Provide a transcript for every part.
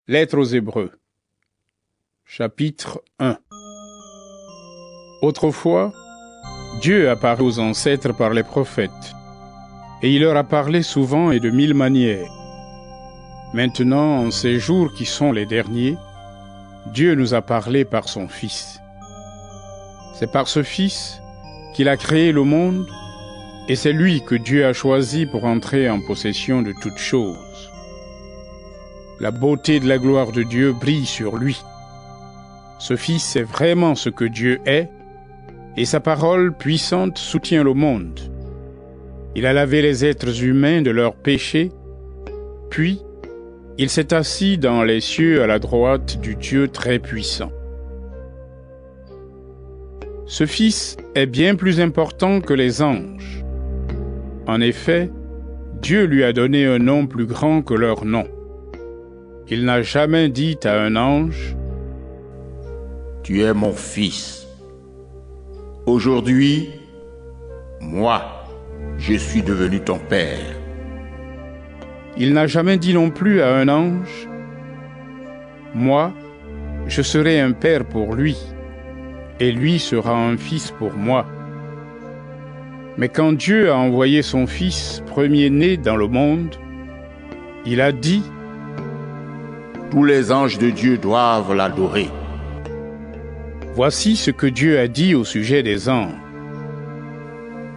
Lettre aux Hébreux, chapitre 1. Autrefois, Dieu apparut aux ancêtres par les prophètes, et il leur a parlé souvent et de mille manières. Maintenant, en ces jours qui sont les derniers, Dieu nous a parlé par son Fils. C'est par ce Fils qu'il a créé le monde, et c'est lui que Dieu a choisi pour entrer en possession de toutes choses. La beauté de la gloire de Dieu brille sur lui. Ce Fils est vraiment ce que Dieu est, et sa parole puissante soutient le monde. Il a lavé les êtres humains de leurs péchés, puis il s'est assis dans les cieux à la droite du Dieu très puissant. Ce Fils est bien plus important que les anges. En effet, Dieu lui a donné un nom plus grand que leur nom. Il n'a jamais dit à un ange « Tu es mon fils. Aujourd'hui, moi, je suis devenu ton père. » Il n'a jamais dit non plus à un ange « Moi, je serai un père pour lui, et lui sera un fils pour moi. » Mais quand Dieu a envoyé son Fils premier-né dans le monde, il a dit « Tous les anges de Dieu doivent l'adorer. » Voici ce que Dieu a dit au sujet des anges.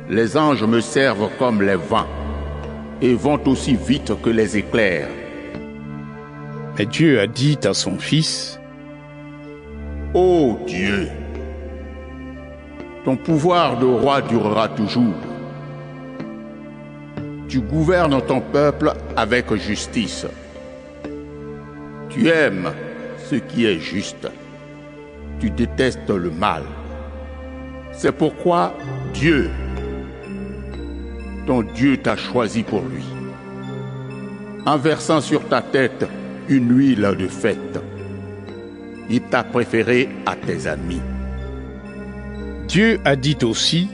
Les anges me servent comme les vents et vont aussi vite que les éclairs. Mais Dieu a dit à son Fils, « Ô Dieu, ton pouvoir de roi durera toujours. Tu gouvernes ton peuple avec justice. Tu aimes ce qui est juste. Tu détestes le mal. C'est pourquoi Dieu, ton Dieu t'a choisi pour lui, en versant sur ta tête une huile de fête. Il t'a préféré à tes amis. » Dieu a dit aussi,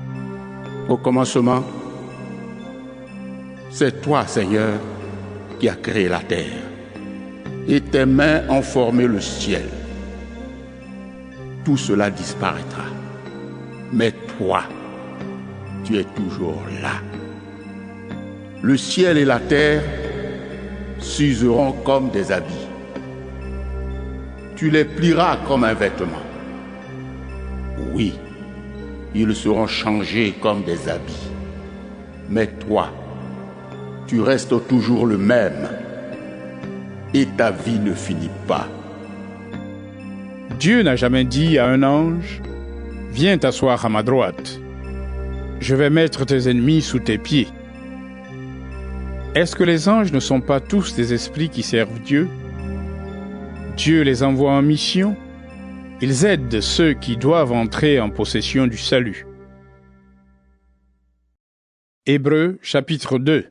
« Au commencement, c'est toi, Seigneur, qui as créé la terre, et tes mains ont formé le ciel. Tout cela disparaîtra, mais toi, tu es toujours là. Le ciel et la terre s'useront comme des habits. Tu les plieras comme un vêtement. Oui, ils seront changés comme des habits. Mais toi, tu restes toujours le même, et ta vie ne finit pas. » Dieu n'a jamais dit à un ange « Viens t'asseoir à ma droite. Je vais mettre tes ennemis sous tes pieds. » Est-ce que les anges ne sont pas tous des esprits qui servent Dieu? Dieu les envoie en mission. Ils aident ceux qui doivent entrer en possession du salut. Hébreux chapitre 2.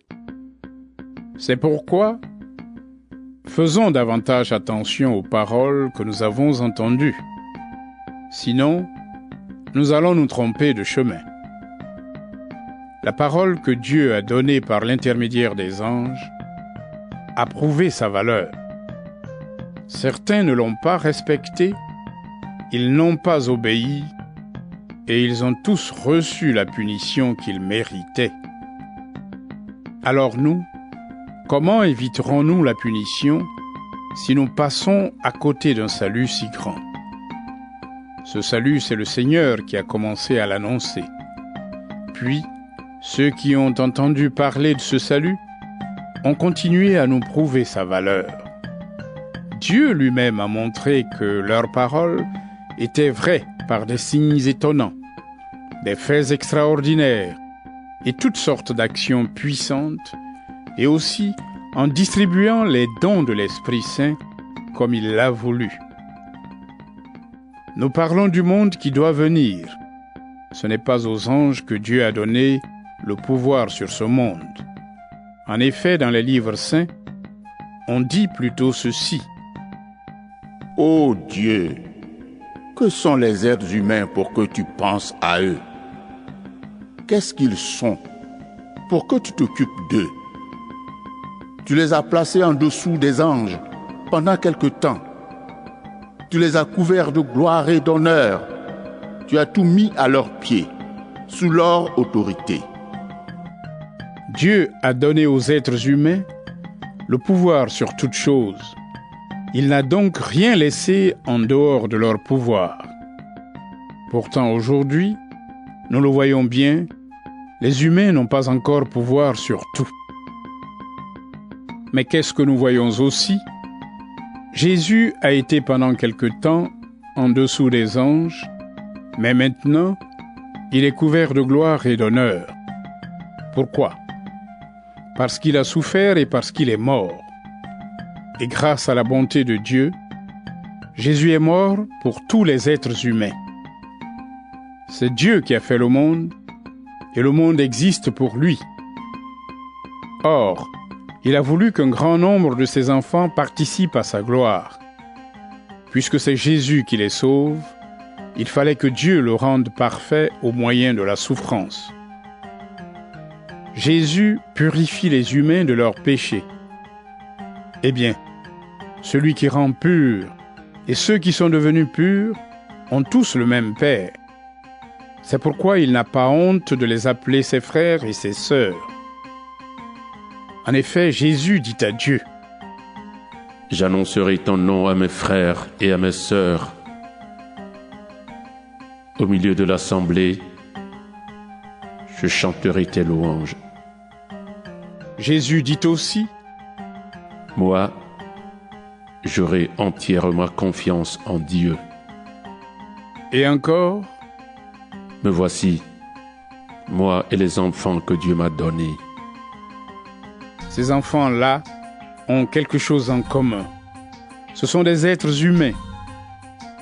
C'est pourquoi faisons davantage attention aux paroles que nous avons entendues. Sinon, nous allons nous tromper de chemin. La parole que Dieu a donnée par l'intermédiaire des anges a prouvé sa valeur. Certains ne l'ont pas respectée, ils n'ont pas obéi, et ils ont tous reçu la punition qu'ils méritaient. Alors nous, comment éviterons-nous la punition si nous passons à côté d'un salut si grand? Ce salut, c'est le Seigneur qui a commencé à l'annoncer. Puis, ceux qui ont entendu parler de ce salut ont continué à nous prouver sa valeur. Dieu lui-même a montré que leurs paroles étaient vraies par des signes étonnants, des faits extraordinaires et toutes sortes d'actions puissantes, et aussi en distribuant les dons de l'Esprit Saint comme il l'a voulu. Nous parlons du monde qui doit venir. Ce n'est pas aux anges que Dieu a donné le pouvoir sur ce monde. En effet, dans les livres saints, on dit plutôt ceci. « Ô Dieu, que sont les êtres humains pour que tu penses à eux? Qu'est-ce qu'ils sont pour que tu t'occupes d'eux? Tu les as placés en dessous des anges pendant quelque temps. Tu les as couverts de gloire et d'honneur. Tu as tout mis à leurs pieds, sous leur autorité. Dieu a donné aux êtres humains le pouvoir sur toute chose. Il n'a donc rien laissé en dehors de leur pouvoir. Pourtant, aujourd'hui, nous le voyons bien, les humains n'ont pas encore pouvoir sur tout. Mais qu'est-ce que nous voyons aussi? Jésus a été pendant quelque temps en dessous des anges, mais maintenant, il est couvert de gloire et d'honneur. Pourquoi? Parce qu'il a souffert et parce qu'il est mort. Et grâce à la bonté de Dieu, Jésus est mort pour tous les êtres humains. C'est Dieu qui a fait le monde, et le monde existe pour lui. Or, il a voulu qu'un grand nombre de ses enfants participent à sa gloire. Puisque c'est Jésus qui les sauve, il fallait que Dieu le rende parfait au moyen de la souffrance. Jésus purifie les humains de leurs péchés. Eh bien, celui qui rend pur et ceux qui sont devenus purs ont tous le même Père. C'est pourquoi il n'a pas honte de les appeler ses frères et ses sœurs. En effet, Jésus dit à Dieu: « J'annoncerai ton nom à mes frères et à mes sœurs. Au milieu de l'assemblée, je chanterai tes louanges. » Jésus dit aussi: « Moi, j'aurai entièrement confiance en Dieu. » Et encore: « Me voici, moi et les enfants que Dieu m'a donnés. » Ces enfants-là ont quelque chose en commun. Ce sont des êtres humains.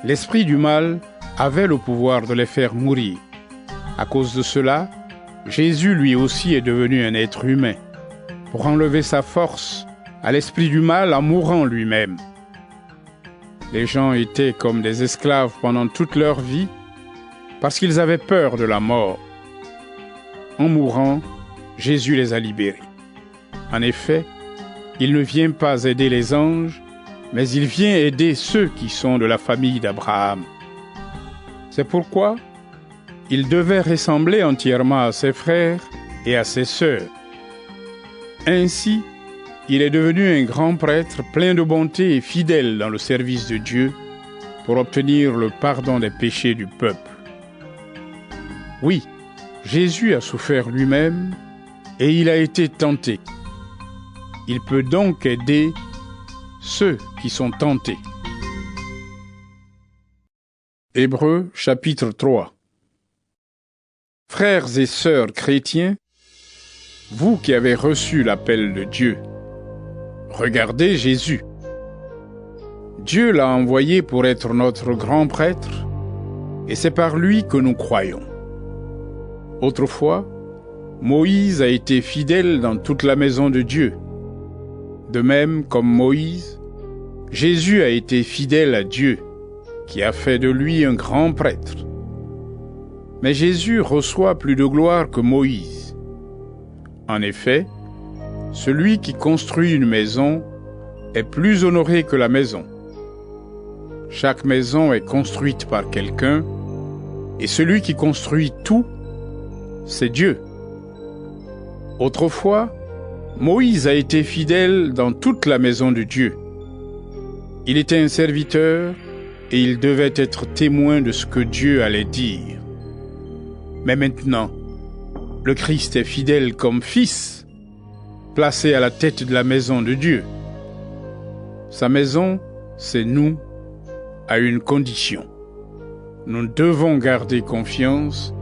L'esprit du mal avait le pouvoir de les faire mourir. À cause de cela, Jésus lui aussi est devenu un être humain, pour enlever sa force à l'esprit du mal en mourant lui-même. Les gens étaient comme des esclaves pendant toute leur vie, parce qu'ils avaient peur de la mort. En mourant, Jésus les a libérés. En effet, il ne vient pas aider les anges, mais il vient aider ceux qui sont de la famille d'Abraham. C'est pourquoi il devait ressembler entièrement à ses frères et à ses sœurs. Ainsi, il est devenu un grand prêtre plein de bonté et fidèle dans le service de Dieu pour obtenir le pardon des péchés du peuple. Oui, Jésus a souffert lui-même et il a été tenté. Il peut donc aider ceux qui sont tentés. Hébreux chapitre 3. Frères et sœurs chrétiens, vous qui avez reçu l'appel de Dieu, regardez Jésus. Dieu l'a envoyé pour être notre grand prêtre, et c'est par lui que nous croyons. Autrefois, Moïse a été fidèle dans toute la maison de Dieu. De même, comme Moïse, Jésus a été fidèle à Dieu, qui a fait de lui un grand prêtre. Mais Jésus reçoit plus de gloire que Moïse. En effet, celui qui construit une maison est plus honoré que la maison. Chaque maison est construite par quelqu'un, et celui qui construit tout, c'est Dieu. Autrefois, Moïse a été fidèle dans toute la maison de Dieu. Il était un serviteur et il devait être témoin de ce que Dieu allait dire. Mais maintenant, le Christ est fidèle comme fils, placé à la tête de la maison de Dieu. Sa maison, c'est nous, à une condition. Nous devons garder confiance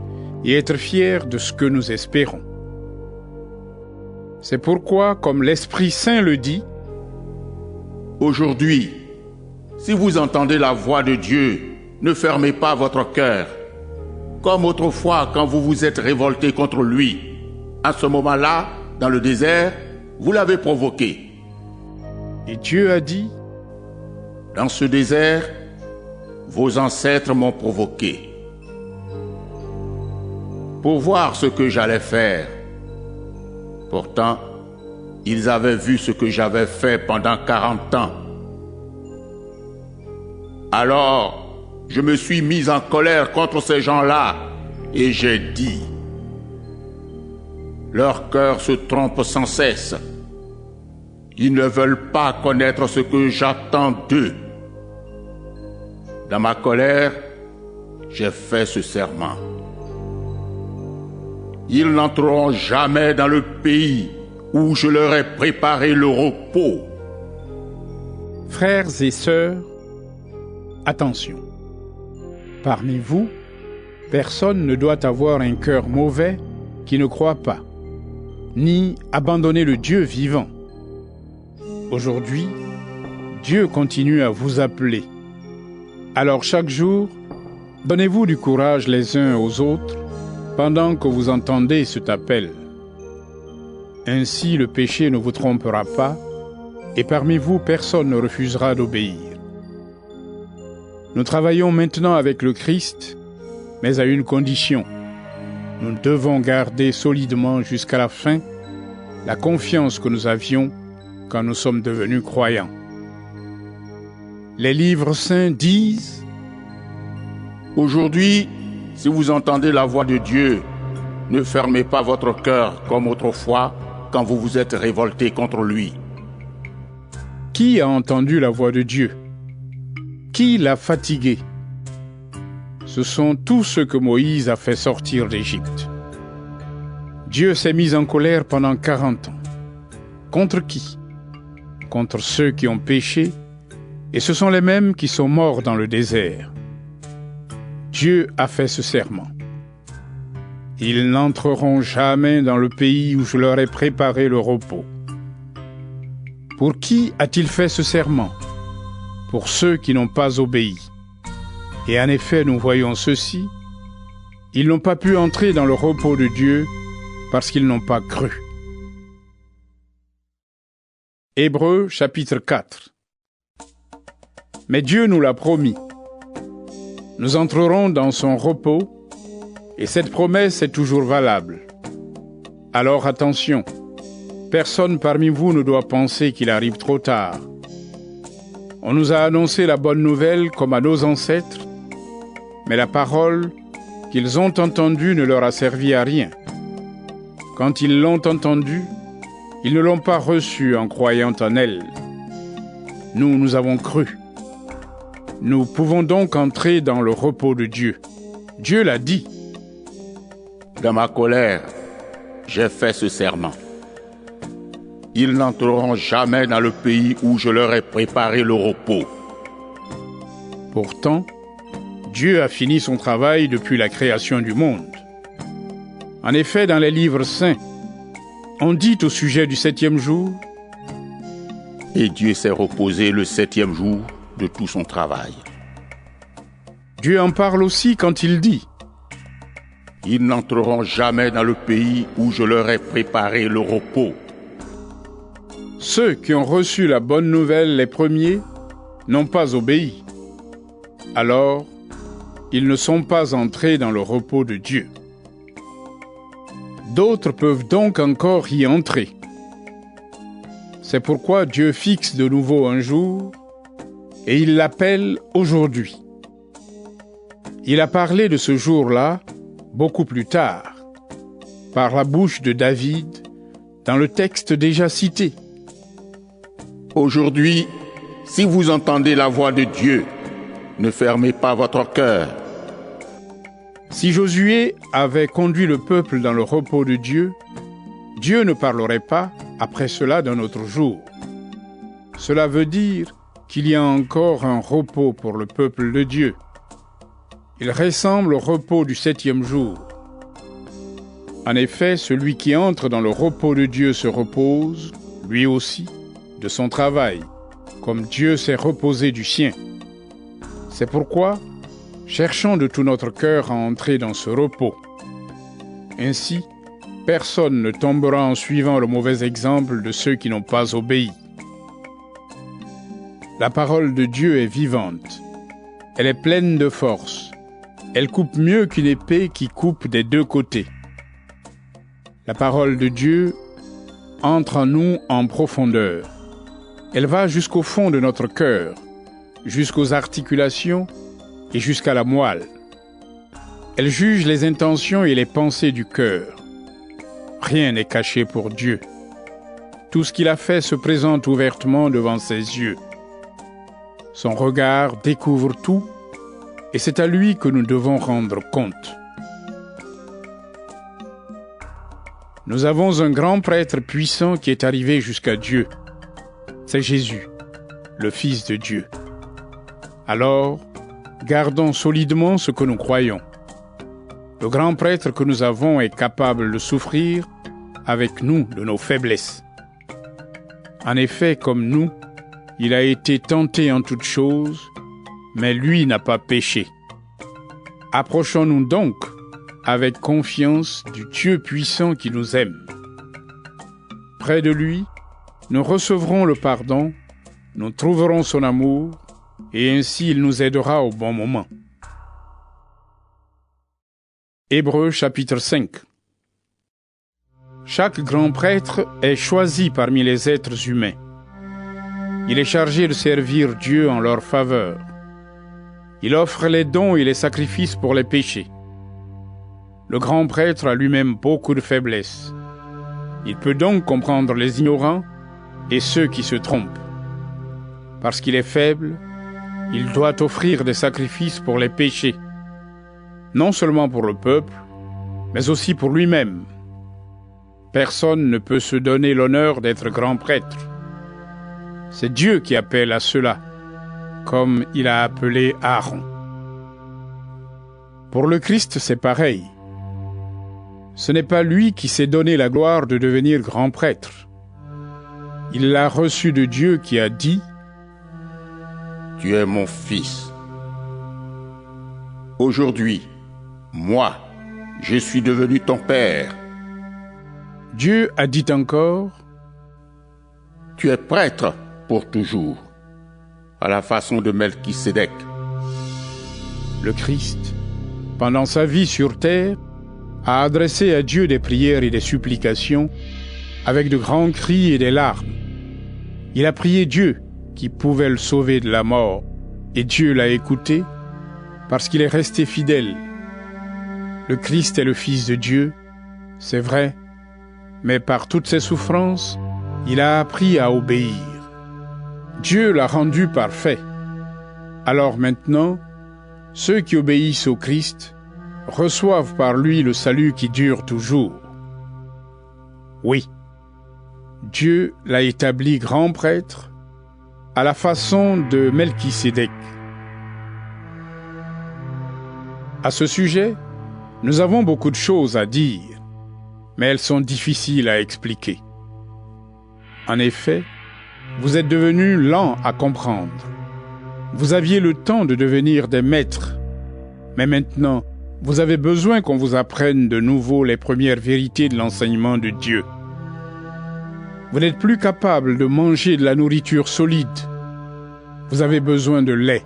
et être fiers de ce que nous espérons. C'est pourquoi, comme l'Esprit Saint le dit, « Aujourd'hui, si vous entendez la voix de Dieu, ne fermez pas votre cœur, comme autrefois quand vous vous êtes révoltés contre lui. À ce moment-là, dans le désert, vous l'avez provoqué. » Et Dieu a dit, « Dans ce désert, vos ancêtres m'ont provoqué, pour voir ce que j'allais faire. Pourtant, ils avaient vu ce que j'avais fait pendant 40 ans, Alors, je me suis mis en colère contre ces gens-là et j'ai dit, leur cœur se trompe sans cesse. Ils ne veulent pas connaître ce que j'attends d'eux. Dans ma colère, j'ai fait ce serment. Ils n'entreront jamais dans le pays où je leur ai préparé le repos. Frères et sœurs, attention. Parmi vous, personne ne doit avoir un cœur mauvais qui ne croit pas, ni abandonner le Dieu vivant. Aujourd'hui, Dieu continue à vous appeler. Alors chaque jour, donnez-vous du courage les uns aux autres pendant que vous entendez cet appel. Ainsi le péché ne vous trompera pas, et parmi vous personne ne refusera d'obéir. Nous travaillons maintenant avec le Christ, mais à une condition. Nous devons garder solidement jusqu'à la fin la confiance que nous avions quand nous sommes devenus croyants. Les livres saints disent: Aujourd'hui, si vous entendez la voix de Dieu, ne fermez pas votre cœur comme autrefois quand vous vous êtes révoltés contre lui. Qui a entendu la voix de Dieu? Qui l'a fatigué? Ce sont tous ceux que Moïse a fait sortir d'Égypte. Dieu s'est mis en colère pendant 40 ans. Contre qui? Contre ceux qui ont péché, et ce sont les mêmes qui sont morts dans le désert. Dieu a fait ce serment. Ils n'entreront jamais dans le pays où je leur ai préparé le repos. Pour qui a-t-il fait ce serment? Pour ceux qui n'ont pas obéi. Et en effet, nous voyons ceci: ils n'ont pas pu entrer dans le repos de Dieu parce qu'ils n'ont pas cru. Hébreux chapitre 4. Mais Dieu nous l'a promis. Nous entrerons dans son repos, et cette promesse est toujours valable. Alors attention, personne parmi vous ne doit penser qu'il arrive trop tard. On nous a annoncé la bonne nouvelle comme à nos ancêtres, mais la parole qu'ils ont entendue ne leur a servi à rien. Quand ils l'ont entendue, ils ne l'ont pas reçue en croyant en elle. Nous avons cru. Nous pouvons donc entrer dans le repos de Dieu. Dieu l'a dit. Dans ma colère, j'ai fait ce serment. Ils n'entreront jamais dans le pays où je leur ai préparé le repos. Pourtant, Dieu a fini son travail depuis la création du monde. En effet, dans les livres saints, on dit au sujet du 7e jour: Et Dieu s'est reposé le 7e jour de tout son travail. Dieu en parle aussi quand il dit: Ils n'entreront jamais dans le pays où je leur ai préparé le repos. Ceux qui ont reçu la bonne nouvelle les premiers n'ont pas obéi. Alors, ils ne sont pas entrés dans le repos de Dieu. D'autres peuvent donc encore y entrer. C'est pourquoi Dieu fixe de nouveau un jour, et il l'appelle aujourd'hui. Il a parlé de ce jour-là beaucoup plus tard, par la bouche de David, dans le texte déjà cité. Aujourd'hui, si vous entendez la voix de Dieu, ne fermez pas votre cœur. Si Josué avait conduit le peuple dans le repos de Dieu, Dieu ne parlerait pas après cela d'un autre jour. Cela veut dire qu'il y a encore un repos pour le peuple de Dieu. Il ressemble au repos du 7e jour. En effet, celui qui entre dans le repos de Dieu se repose, lui aussi, de son travail, comme Dieu s'est reposé du sien. C'est pourquoi, cherchons de tout notre cœur à entrer dans ce repos. Ainsi, personne ne tombera en suivant le mauvais exemple de ceux qui n'ont pas obéi. La parole de Dieu est vivante. Elle est pleine de force. Elle coupe mieux qu'une épée qui coupe des deux côtés. La parole de Dieu entre en nous en profondeur. Elle va jusqu'au fond de notre cœur. jusqu'aux articulations et jusqu'à la moelle. Elle juge les intentions et les pensées du cœur. Rien n'est caché pour Dieu. Tout ce qu'il a fait se présente ouvertement devant ses yeux. Son regard découvre tout, et c'est à lui que nous devons rendre compte. Nous avons un grand prêtre puissant qui est arrivé jusqu'à Dieu. C'est Jésus, le Fils de Dieu. Alors, gardons solidement ce que nous croyons. Le grand prêtre que nous avons est capable de souffrir avec nous de nos faiblesses. En effet, comme nous, il a été tenté en toutes choses, mais lui n'a pas péché. Approchons-nous donc avec confiance du Dieu puissant qui nous aime. Près de lui, nous recevrons le pardon, nous trouverons son amour, et ainsi il nous aidera au bon moment. Hébreux chapitre 5. Chaque grand prêtre est choisi parmi les êtres humains. Il est chargé de servir Dieu en leur faveur. Il offre les dons et les sacrifices pour les péchés. Le grand prêtre a lui-même beaucoup de faiblesses. Il peut donc comprendre les ignorants et ceux qui se trompent. Parce qu'il est faible, il doit offrir des sacrifices pour les péchés, non seulement pour le peuple, mais aussi pour lui-même. Personne ne peut se donner l'honneur d'être grand prêtre. C'est Dieu qui appelle à cela, comme il a appelé Aaron. Pour le Christ, c'est pareil. Ce n'est pas lui qui s'est donné la gloire de devenir grand prêtre. Il l'a reçu de Dieu qui a dit « Tu es mon fils. Aujourd'hui, moi, je suis devenu ton père. » Dieu a dit encore « Tu es prêtre pour toujours, à la façon de Melchisédek. » Le Christ, pendant sa vie sur terre, a adressé à Dieu des prières et des supplications avec de grands cris et des larmes. Il a prié Dieu qui pouvait le sauver de la mort, et Dieu l'a écouté parce qu'il est resté fidèle. Le Christ est le Fils de Dieu, c'est vrai, mais par toutes ses souffrances, il a appris à obéir. Dieu l'a rendu parfait. Alors maintenant, ceux qui obéissent au Christ reçoivent par lui le salut qui dure toujours. Oui, Dieu l'a établi grand prêtre à la façon de Melchisédek. À ce sujet, nous avons beaucoup de choses à dire, mais elles sont difficiles à expliquer. En effet, vous êtes devenus lents à comprendre. Vous aviez le temps de devenir des maîtres, mais maintenant, vous avez besoin qu'on vous apprenne de nouveau les premières vérités de l'enseignement de Dieu. Vous n'êtes plus capable de manger de la nourriture solide. Vous avez besoin de lait.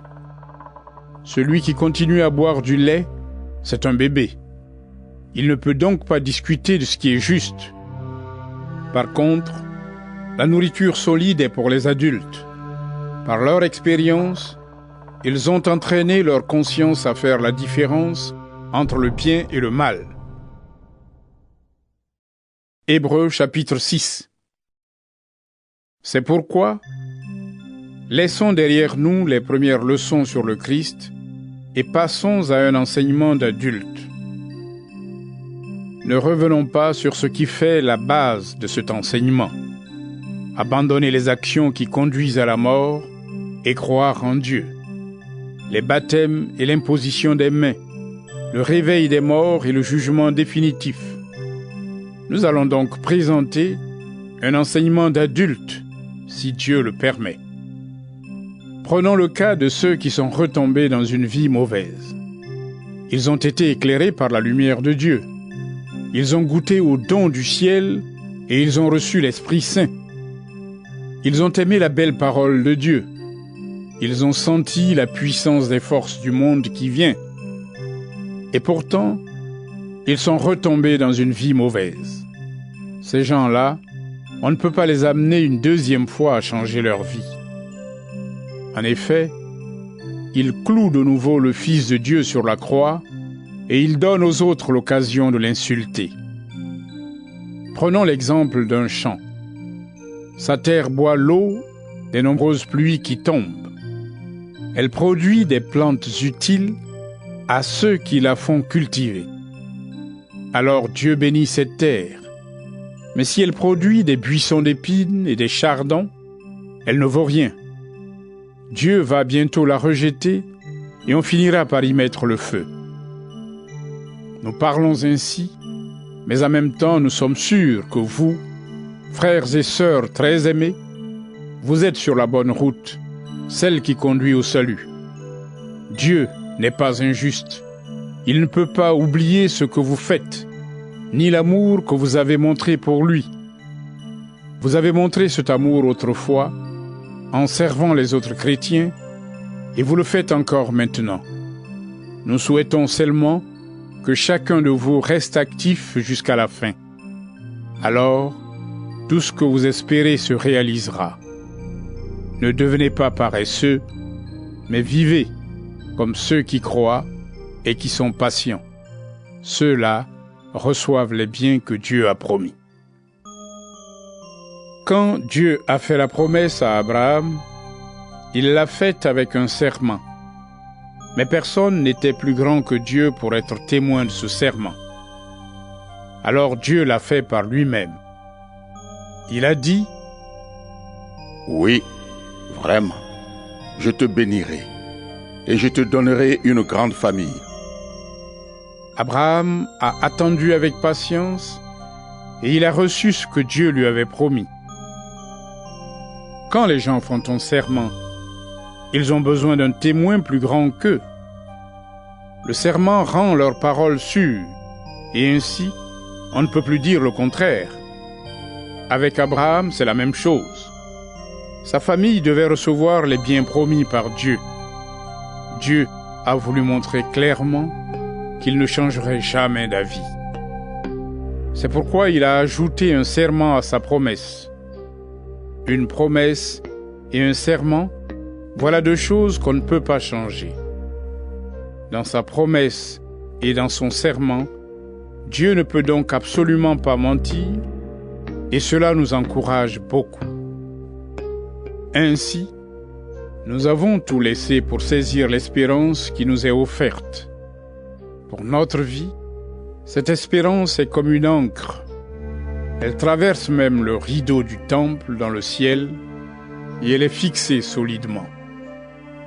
Celui qui continue à boire du lait, c'est un bébé. Il ne peut donc pas discuter de ce qui est juste. Par contre, la nourriture solide est pour les adultes. Par leur expérience, ils ont entraîné leur conscience à faire la différence entre le bien et le mal. Hébreux chapitre 6. C'est pourquoi, laissons derrière nous les premières leçons sur le Christ et passons à un enseignement d'adulte. Ne revenons pas sur ce qui fait la base de cet enseignement. Abandonner les actions qui conduisent à la mort et croire en Dieu. Les baptêmes et l'imposition des mains, le réveil des morts et le jugement définitif. Nous allons donc présenter un enseignement d'adulte, si Dieu le permet. Prenons le cas de ceux qui sont retombés dans une vie mauvaise. Ils ont été éclairés par la lumière de Dieu. Ils ont goûté au don du ciel et ils ont reçu l'Esprit Saint. Ils ont aimé la belle parole de Dieu. Ils ont senti la puissance des forces du monde qui vient. Et pourtant, ils sont retombés dans une vie mauvaise. Ces gens-là, on ne peut pas les amener une deuxième fois à changer leur vie. En effet, il cloue de nouveau le Fils de Dieu sur la croix et il donne aux autres l'occasion de l'insulter. Prenons l'exemple d'un champ. Sa terre boit l'eau des nombreuses pluies qui tombent. Elle produit des plantes utiles à ceux qui la font cultiver. Alors Dieu bénit cette terre. Mais si elle produit des buissons d'épines et des chardons, elle ne vaut rien. Dieu va bientôt la rejeter et on finira par y mettre le feu. Nous parlons ainsi, mais en même temps nous sommes sûrs que vous, frères et sœurs très aimés, vous êtes sur la bonne route, celle qui conduit au salut. Dieu n'est pas injuste. Il ne peut pas oublier ce que vous faites, ni l'amour que vous avez montré pour lui. Vous avez montré cet amour autrefois en servant les autres chrétiens, et vous le faites encore maintenant. Nous souhaitons seulement que chacun de vous reste actif jusqu'à la fin. Alors, tout ce que vous espérez se réalisera. Ne devenez pas paresseux, mais vivez comme ceux qui croient et qui sont patients. Ceux-là reçoivent les biens que Dieu a promis. Quand Dieu a fait la promesse à Abraham, il l'a faite avec un serment. Mais personne n'était plus grand que Dieu pour être témoin de ce serment. Alors Dieu l'a fait par lui-même. Il a dit : « Oui, vraiment, je te bénirai et je te donnerai une grande famille. » Abraham a attendu avec patience et il a reçu ce que Dieu lui avait promis. Quand les gens font un serment, ils ont besoin d'un témoin plus grand qu'eux. Le serment rend leur parole sûre, et ainsi, on ne peut plus dire le contraire. Avec Abraham, c'est la même chose. Sa famille devait recevoir les biens promis par Dieu. Dieu a voulu montrer clairement qu'il ne changerait jamais d'avis. C'est pourquoi il a ajouté un serment à sa promesse. Une promesse et un serment, voilà deux choses qu'on ne peut pas changer. Dans sa promesse et dans son serment, Dieu ne peut donc absolument pas mentir, et cela nous encourage beaucoup. Ainsi, nous avons tout laissé pour saisir l'espérance qui nous est offerte. Pour notre vie, cette espérance est comme une ancre. Elle traverse même le rideau du temple dans le ciel et elle est fixée solidement.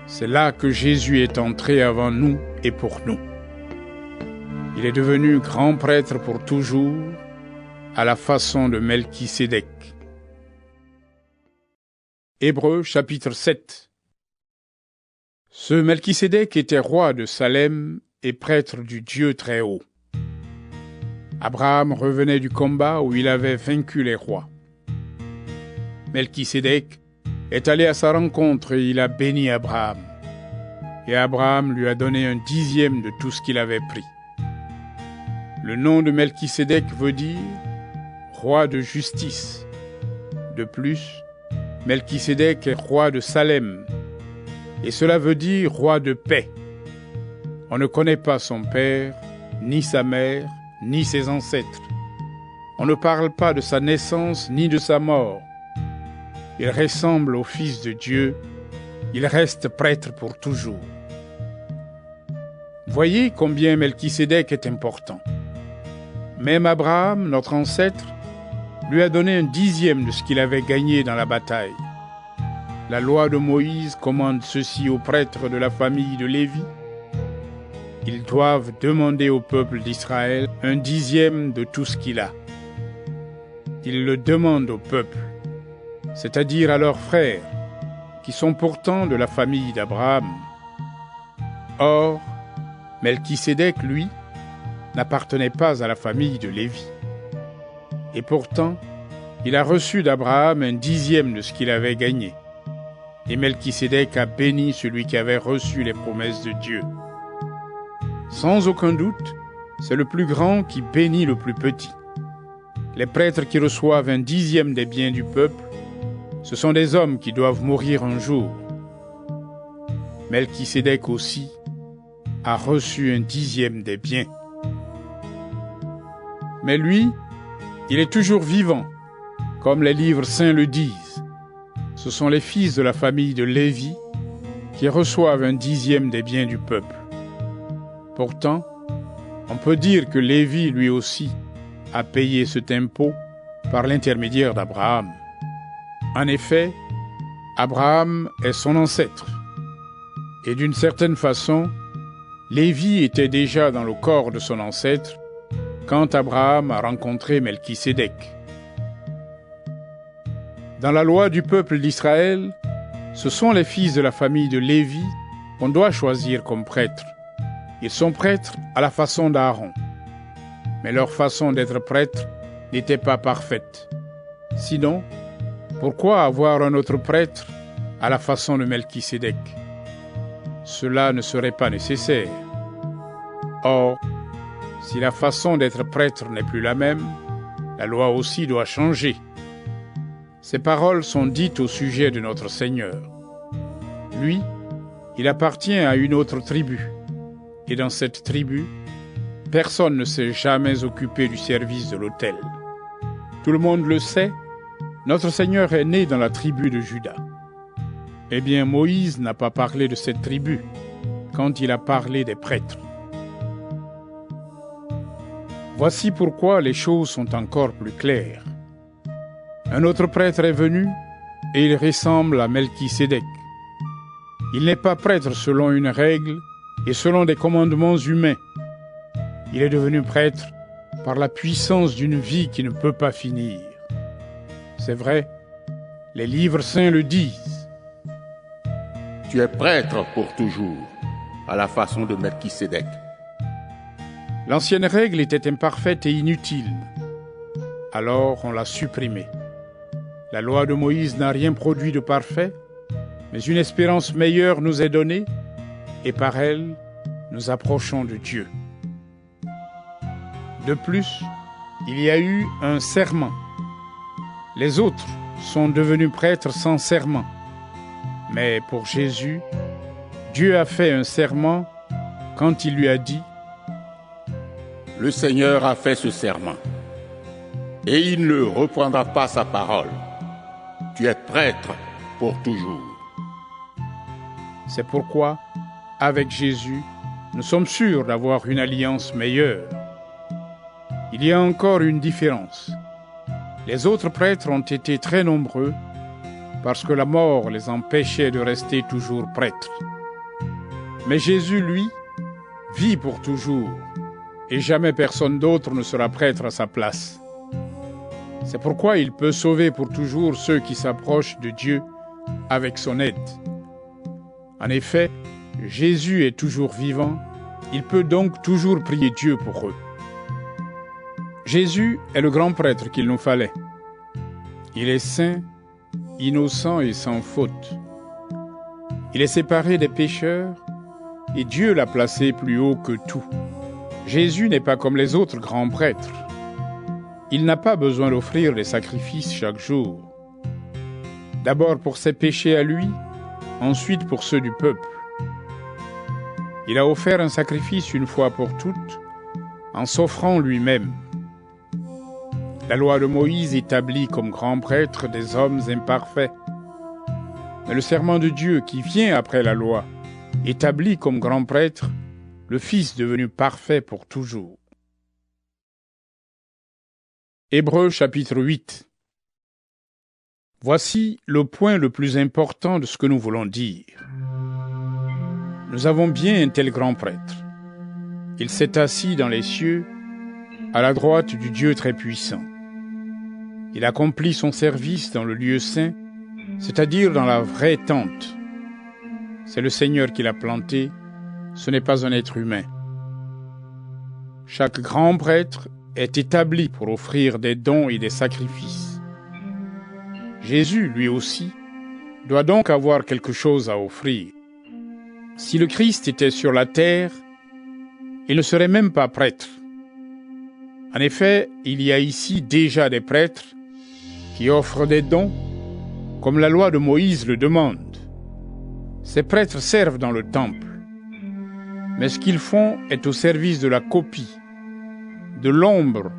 C'est là que Jésus est entré avant nous et pour nous. Il est devenu grand prêtre pour toujours, à la façon de Melchisédek. Hébreux chapitre 7. Ce Melchisédek était roi de Salem et prêtre du Dieu très haut. Abraham revenait du combat où il avait vaincu les rois. Melchisédek est allé à sa rencontre et il a béni Abraham. Et Abraham lui a donné un dixième de tout ce qu'il avait pris. Le nom de Melchisédek veut dire « roi de justice ». De plus, Melchisédek est roi de Salem, et cela veut dire roi de paix. On ne connaît pas son père, ni sa mère, ni ses ancêtres. On ne parle pas de sa naissance ni de sa mort. Il ressemble au Fils de Dieu, il reste prêtre pour toujours. Voyez combien Melchisédek est important. Même Abraham, notre ancêtre, lui a donné un dixième de ce qu'il avait gagné dans la bataille. La loi de Moïse commande ceci aux prêtres de la famille de Lévi. Ils doivent demander au peuple d'Israël un dixième de tout ce qu'il a. Ils le demandent au peuple, c'est-à-dire à leurs frères, qui sont pourtant de la famille d'Abraham. Or, Melchisédek, lui, n'appartenait pas à la famille de Lévi. Et pourtant, il a reçu d'Abraham un dixième de ce qu'il avait gagné. Et Melchisédek a béni celui qui avait reçu les promesses de Dieu. Sans aucun doute, c'est le plus grand qui bénit le plus petit. Les prêtres qui reçoivent un dixième des biens du peuple, ce sont des hommes qui doivent mourir un jour. Melchisédek aussi a reçu un dixième des biens. Mais lui, il est toujours vivant, comme les livres saints le disent. Ce sont les fils de la famille de Lévi qui reçoivent un dixième des biens du peuple. Pourtant, on peut dire que Lévi, lui aussi, a payé cet impôt par l'intermédiaire d'Abraham. En effet, Abraham est son ancêtre. Et d'une certaine façon, Lévi était déjà dans le corps de son ancêtre quand Abraham a rencontré Melchisédek. Dans la loi du peuple d'Israël, ce sont les fils de la famille de Lévi qu'on doit choisir comme prêtres. Ils sont prêtres à la façon d'Aaron. Mais leur façon d'être prêtre n'était pas parfaite. Sinon, pourquoi avoir un autre prêtre à la façon de Melchisédek? Cela ne serait pas nécessaire. Or, si la façon d'être prêtre n'est plus la même, la loi aussi doit changer. Ces paroles sont dites au sujet de notre Seigneur. Lui, il appartient à une autre tribu. Et dans cette tribu, personne ne s'est jamais occupé du service de l'autel. Tout le monde le sait, notre Seigneur est né dans la tribu de Juda. Eh bien, Moïse n'a pas parlé de cette tribu quand il a parlé des prêtres. Voici pourquoi les choses sont encore plus claires. Un autre prêtre est venu et il ressemble à Melchisédek. Il n'est pas prêtre selon une règle et selon des commandements humains. Il est devenu prêtre par la puissance d'une vie qui ne peut pas finir. C'est vrai, les livres saints le disent. Tu es prêtre pour toujours, à la façon de Melchisédek. L'ancienne règle était imparfaite et inutile. Alors on l'a supprimée. La loi de Moïse n'a rien produit de parfait, mais une espérance meilleure nous est donnée, et par elle, nous approchons de Dieu. De plus, il y a eu un serment. Les autres sont devenus prêtres sans serment. Mais pour Jésus, Dieu a fait un serment quand il lui a dit « Le Seigneur a fait ce serment, et il ne reprendra pas sa parole. Tu es prêtre pour toujours. » C'est pourquoi, avec Jésus, nous sommes sûrs d'avoir une alliance meilleure. Il y a encore une différence. Les autres prêtres ont été très nombreux parce que la mort les empêchait de rester toujours prêtres. Mais Jésus, lui, vit pour toujours, et jamais personne d'autre ne sera prêtre à sa place. C'est pourquoi il peut sauver pour toujours ceux qui s'approchent de Dieu avec son aide. En effet, Jésus est toujours vivant, il peut donc toujours prier Dieu pour eux. Jésus est le grand prêtre qu'il nous fallait. Il est saint, innocent et sans faute. Il est séparé des pécheurs et Dieu l'a placé plus haut que tout. Jésus n'est pas comme les autres grands prêtres. Il n'a pas besoin d'offrir des sacrifices chaque jour. D'abord pour ses péchés à lui, ensuite pour ceux du peuple. Il a offert un sacrifice une fois pour toutes, en s'offrant lui-même. La loi de Moïse établit comme grand prêtre des hommes imparfaits. Mais le serment de Dieu qui vient après la loi établit comme grand prêtre le Fils devenu parfait pour toujours. Hébreux chapitre 8. Voici le point le plus important de ce que nous voulons dire. Nous avons bien un tel grand prêtre. Il s'est assis dans les cieux, à la droite du Dieu très-puissant. Il accomplit son service dans le lieu saint, c'est-à-dire dans la vraie tente. C'est le Seigneur qui l'a planté, ce n'est pas un être humain. Chaque grand prêtre est établi pour offrir des dons et des sacrifices. Jésus, lui aussi, doit donc avoir quelque chose à offrir. Si le Christ était sur la terre, il ne serait même pas prêtre. En effet, il y a ici déjà des prêtres qui offrent des dons, comme la loi de Moïse le demande. Ces prêtres servent dans le temple, mais ce qu'ils font est au service de la copie, de l'ombre,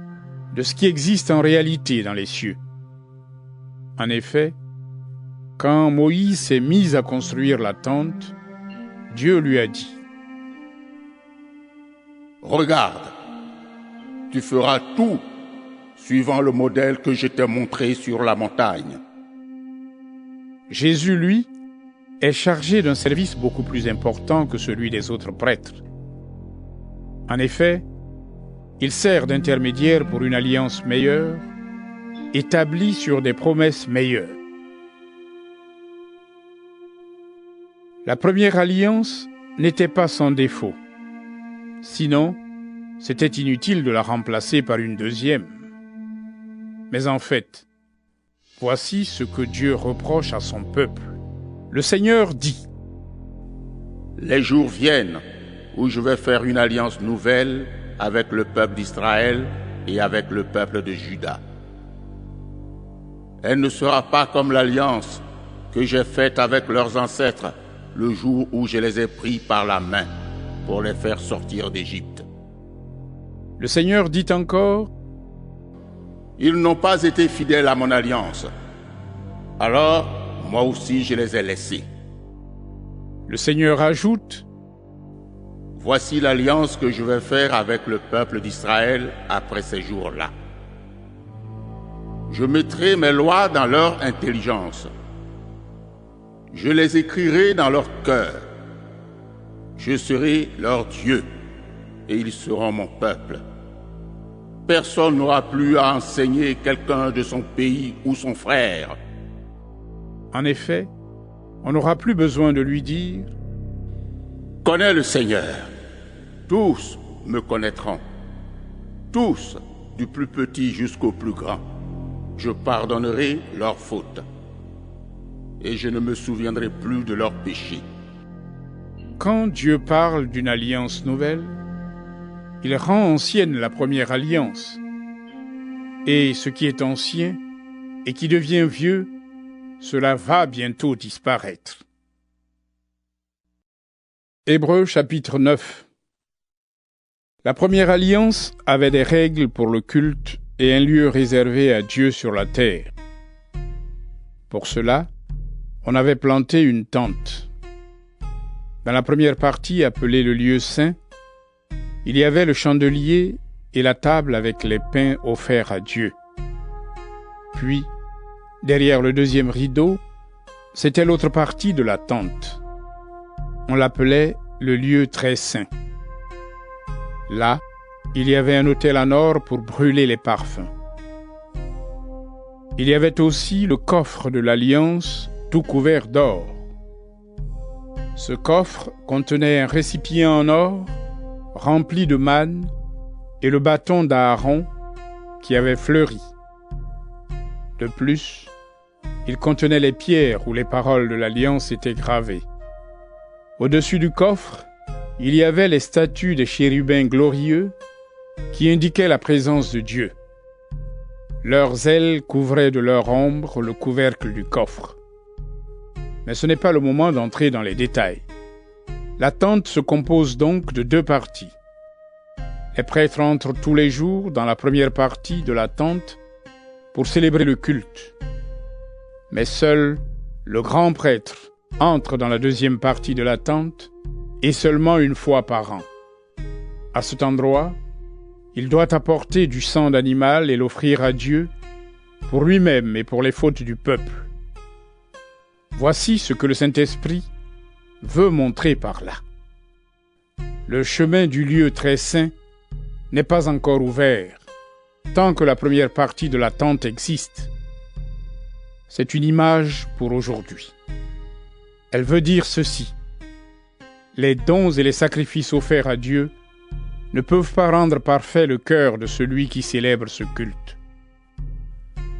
de ce qui existe en réalité dans les cieux. En effet, quand Moïse s'est mis à construire la tente, Dieu lui a dit : « Regarde, tu feras tout suivant le modèle que je t'ai montré sur la montagne. » Jésus, lui, est chargé d'un service beaucoup plus important que celui des autres prêtres. En effet, il sert d'intermédiaire pour une alliance meilleure, établie sur des promesses meilleures. La première alliance n'était pas sans défaut. Sinon, c'était inutile de la remplacer par une deuxième. Mais en fait, voici ce que Dieu reproche à son peuple. Le Seigneur dit : « Les jours viennent où je vais faire une alliance nouvelle avec le peuple d'Israël et avec le peuple de Juda. Elle ne sera pas comme l'alliance que j'ai faite avec leurs ancêtres le jour où je les ai pris par la main pour les faire sortir d'Égypte. » Le Seigneur dit encore : « Ils n'ont pas été fidèles à mon alliance. Alors, moi aussi je les ai laissés. » Le Seigneur ajoute : « Voici l'alliance que je vais faire avec le peuple d'Israël après ces jours-là. Je mettrai mes lois dans leur intelligence. Je les écrirai dans leur cœur. Je serai leur Dieu, et ils seront mon peuple. Personne n'aura plus à enseigner quelqu'un de son pays ou son frère. » En effet, on n'aura plus besoin de lui dire : « Connais le Seigneur. Tous me connaîtront. Tous, du plus petit jusqu'au plus grand. Je pardonnerai leurs fautes. Et je ne me souviendrai plus de leurs péchés. » Quand Dieu parle d'une alliance nouvelle, il rend ancienne la première alliance. Et ce qui est ancien et qui devient vieux, cela va bientôt disparaître. Hébreux chapitre 9. La première alliance avait des règles pour le culte et un lieu réservé à Dieu sur la terre. Pour cela, on avait planté une tente. Dans la première partie, appelée le lieu saint, il y avait le chandelier et la table avec les pains offerts à Dieu. Puis, derrière le deuxième rideau, c'était l'autre partie de la tente. On l'appelait le lieu très saint. Là, il y avait un autel en or pour brûler les parfums. Il y avait aussi le coffre de l'Alliance, tout couvert d'or. Ce coffre contenait un récipient en or rempli de manne et le bâton d'Aaron qui avait fleuri. De plus, il contenait les pierres où les paroles de l'Alliance étaient gravées. Au-dessus du coffre, il y avait les statues des chérubins glorieux qui indiquaient la présence de Dieu. Leurs ailes couvraient de leur ombre le couvercle du coffre. Mais ce n'est pas le moment d'entrer dans les détails. La tente se compose donc de deux parties. Les prêtres entrent tous les jours dans la première partie de la tente pour célébrer le culte. Mais seul le grand prêtre entre dans la deuxième partie de la tente et seulement une fois par an. À cet endroit, il doit apporter du sang d'animal et l'offrir à Dieu pour lui-même et pour les fautes du peuple. Voici ce que le Saint-Esprit veut montrer par là. Le chemin du lieu très saint n'est pas encore ouvert tant que la première partie de la tente existe. C'est une image pour aujourd'hui. Elle veut dire ceci: les dons et les sacrifices offerts à Dieu ne peuvent pas rendre parfait le cœur de celui qui célèbre ce culte.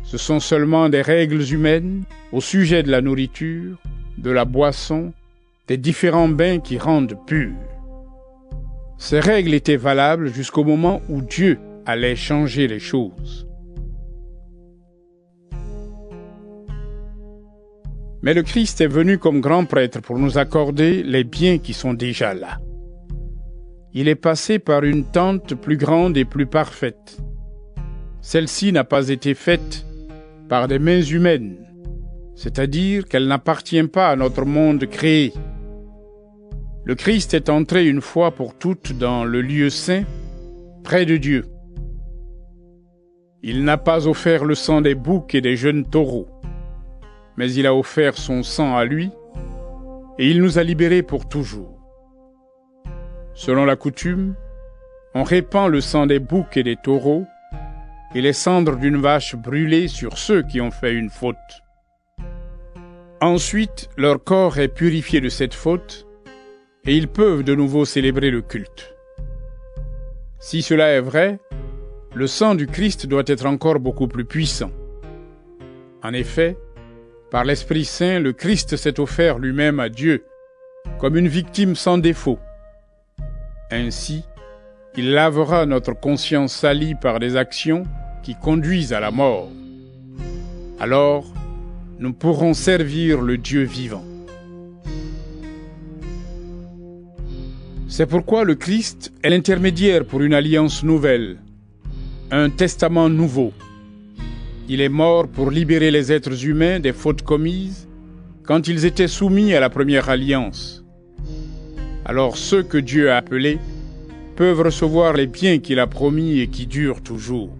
Ce sont seulement des règles humaines au sujet de la nourriture, de la boisson, des différents bains qui rendent purs. Ces règles étaient valables jusqu'au moment où Dieu allait changer les choses. Mais le Christ est venu comme grand prêtre pour nous accorder les biens qui sont déjà là. Il est passé par une tente plus grande et plus parfaite. Celle-ci n'a pas été faite par des mains humaines, c'est-à-dire qu'elle n'appartient pas à notre monde créé. Le Christ est entré une fois pour toutes dans le lieu saint, près de Dieu. Il n'a pas offert le sang des boucs et des jeunes taureaux, mais il a offert son sang à lui, et il nous a libérés pour toujours. Selon la coutume, on répand le sang des boucs et des taureaux et les cendres d'une vache brûlée sur ceux qui ont fait une faute. Ensuite, leur corps est purifié de cette faute et ils peuvent de nouveau célébrer le culte. Si cela est vrai, le sang du Christ doit être encore beaucoup plus puissant. En effet, par l'Esprit Saint, le Christ s'est offert lui-même à Dieu comme une victime sans défaut. Ainsi, il lavera notre conscience salie par des actions qui conduisent à la mort. Alors, nous pourrons servir le Dieu vivant. C'est pourquoi le Christ est l'intermédiaire pour une alliance nouvelle, un testament nouveau. Il est mort pour libérer les êtres humains des fautes commises quand ils étaient soumis à la première alliance. Alors ceux que Dieu a appelés peuvent recevoir les biens qu'il a promis et qui durent toujours.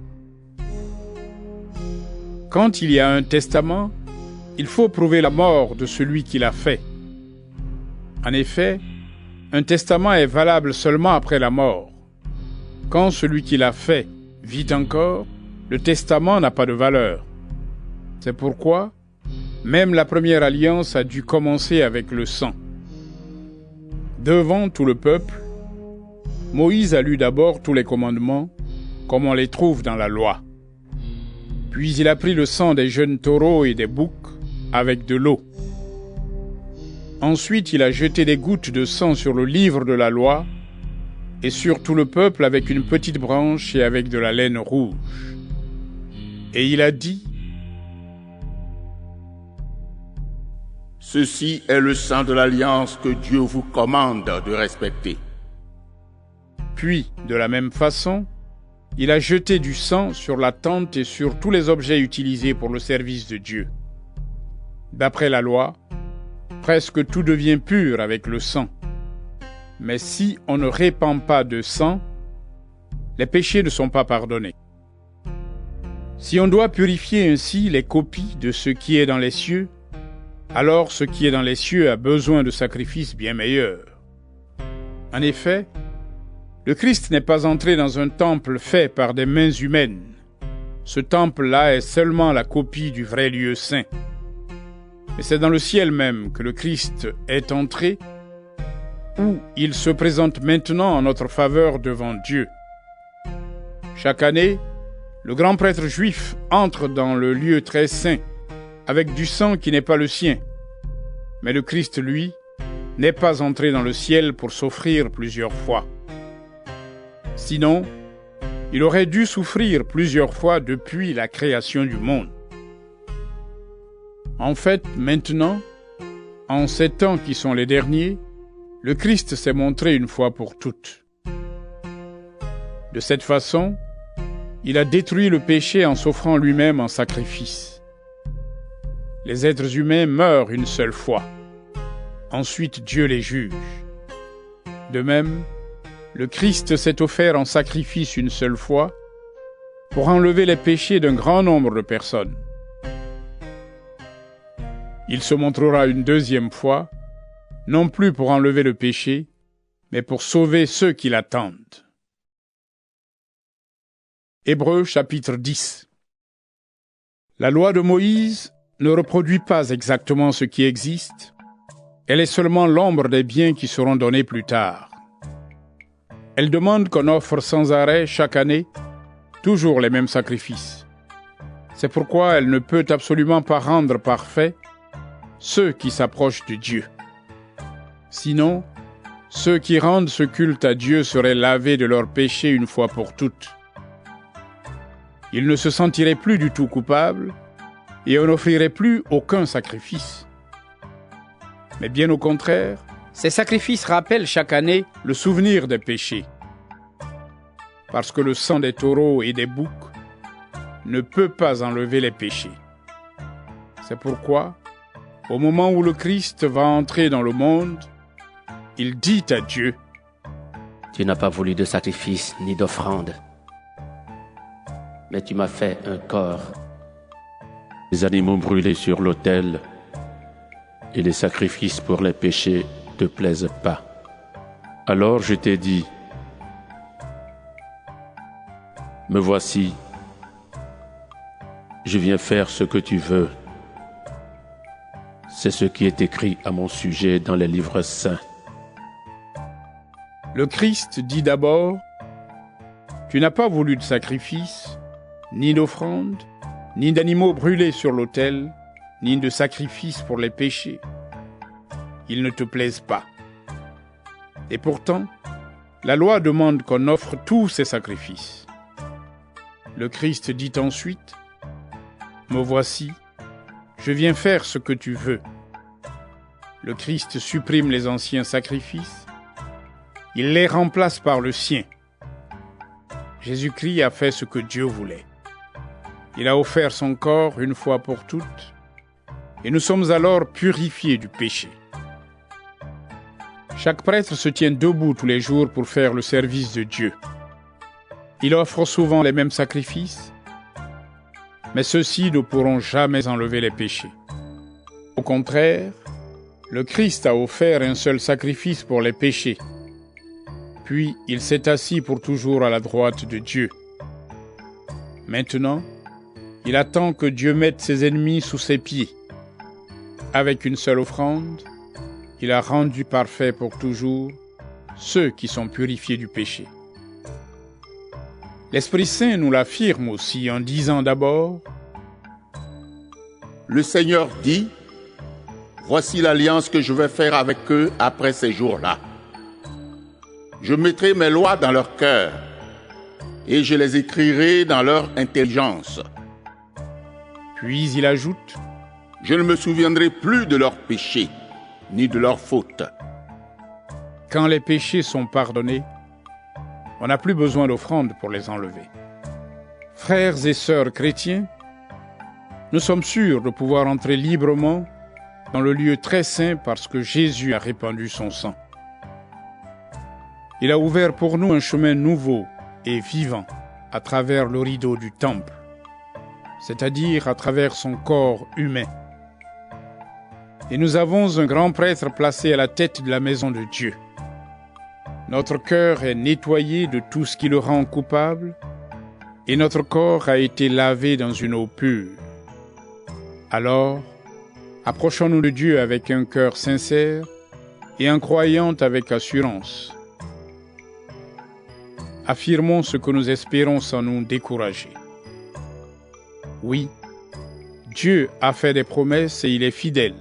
Quand il y a un testament, il faut prouver la mort de celui qui l'a fait. En effet, un testament est valable seulement après la mort. Quand celui qui l'a fait vit encore, le testament n'a pas de valeur. C'est pourquoi même la première alliance a dû commencer avec le sang. Devant tout le peuple, Moïse a lu d'abord tous les commandements, comme on les trouve dans la loi. Puis il a pris le sang des jeunes taureaux et des boucs avec de l'eau. Ensuite, il a jeté des gouttes de sang sur le livre de la loi et sur tout le peuple avec une petite branche et avec de la laine rouge. Et il a dit : Ceci est le sang de l'alliance que Dieu vous commande de respecter. Puis, de la même façon, il a jeté du sang sur la tente et sur tous les objets utilisés pour le service de Dieu. D'après la loi, presque tout devient pur avec le sang. Mais si on ne répand pas de sang, les péchés ne sont pas pardonnés. Si on doit purifier ainsi les copies de ce qui est dans les cieux, alors ce qui est dans les cieux a besoin de sacrifices bien meilleurs. En effet, le Christ n'est pas entré dans un temple fait par des mains humaines. Ce temple-là est seulement la copie du vrai lieu saint. Mais c'est dans le ciel même que le Christ est entré, où il se présente maintenant en notre faveur devant Dieu. Chaque année, le grand prêtre juif entre dans le lieu très saint, avec du sang qui n'est pas le sien. Mais le Christ, lui, n'est pas entré dans le ciel pour s'offrir plusieurs fois. Sinon, il aurait dû souffrir plusieurs fois depuis la création du monde. En fait, maintenant, en ces temps qui sont les derniers, le Christ s'est montré une fois pour toutes. De cette façon, il a détruit le péché en s'offrant lui-même en sacrifice. Les êtres humains meurent une seule fois. Ensuite, Dieu les juge. De même, le Christ s'est offert en sacrifice une seule fois pour enlever les péchés d'un grand nombre de personnes. Il se montrera une deuxième fois, non plus pour enlever le péché, mais pour sauver ceux qui l'attendent. Hébreux chapitre 10. La loi de Moïse ne reproduit pas exactement ce qui existe, elle est seulement l'ombre des biens qui seront donnés plus tard. Elle demande qu'on offre sans arrêt chaque année toujours les mêmes sacrifices. C'est pourquoi elle ne peut absolument pas rendre parfaits ceux qui s'approchent de Dieu. Sinon, ceux qui rendent ce culte à Dieu seraient lavés de leurs péchés une fois pour toutes. Ils ne se sentiraient plus du tout coupables et on n'offrirait plus aucun sacrifice. Mais bien au contraire, ces sacrifices rappellent chaque année le souvenir des péchés. Parce que le sang des taureaux et des boucs ne peut pas enlever les péchés. C'est pourquoi, au moment où le Christ va entrer dans le monde, il dit à Dieu: Tu n'as pas voulu de sacrifice ni d'offrande, mais tu m'as fait un corps. Les animaux brûlés sur l'autel et les sacrifices pour les péchés ne te plaisent pas. Alors je t'ai dit, me voici, je viens faire ce que tu veux. C'est ce qui est écrit à mon sujet dans les livres saints. Le Christ dit d'abord: Tu n'as pas voulu de sacrifice, ni d'offrande, ni d'animaux brûlés sur l'autel, ni de sacrifice pour les péchés. Ils ne te plaisent pas. Et pourtant, la loi demande qu'on offre tous ces sacrifices. Le Christ dit ensuite: Me voici, je viens faire ce que tu veux. Le Christ supprime les anciens sacrifices. Il les remplace par le sien. Jésus-Christ a fait ce que Dieu voulait. Il a offert son corps une fois pour toutes, et nous sommes alors purifiés du péché. Chaque prêtre se tient debout tous les jours pour faire le service de Dieu. Il offre souvent les mêmes sacrifices, mais ceux-ci ne pourront jamais enlever les péchés. Au contraire, le Christ a offert un seul sacrifice pour les péchés. Puis il s'est assis pour toujours à la droite de Dieu. Maintenant, il attend que Dieu mette ses ennemis sous ses pieds. Avec une seule offrande, il a rendu parfait pour toujours ceux qui sont purifiés du péché. L'Esprit Saint nous l'affirme aussi en disant d'abord: Le Seigneur dit, voici l'alliance que je vais faire avec eux après ces jours-là. Je mettrai mes lois dans leur cœur et je les écrirai dans leur intelligence. Puis il ajoute: Je ne me souviendrai plus de leurs péchés, ni de leurs fautes. Quand les péchés sont pardonnés, on n'a plus besoin d'offrande pour les enlever. Frères et sœurs chrétiens, nous sommes sûrs de pouvoir entrer librement dans le lieu très saint parce que Jésus a répandu son sang. Il a ouvert pour nous un chemin nouveau et vivant à travers le rideau du temple, c'est-à-dire à travers son corps humain. Et nous avons un grand prêtre placé à la tête de la maison de Dieu. Notre cœur est nettoyé de tout ce qui le rend coupable, et notre corps a été lavé dans une eau pure. Alors, approchons-nous de Dieu avec un cœur sincère et en croyant avec assurance. Affirmons ce que nous espérons sans nous décourager. Oui, Dieu a fait des promesses et il est fidèle.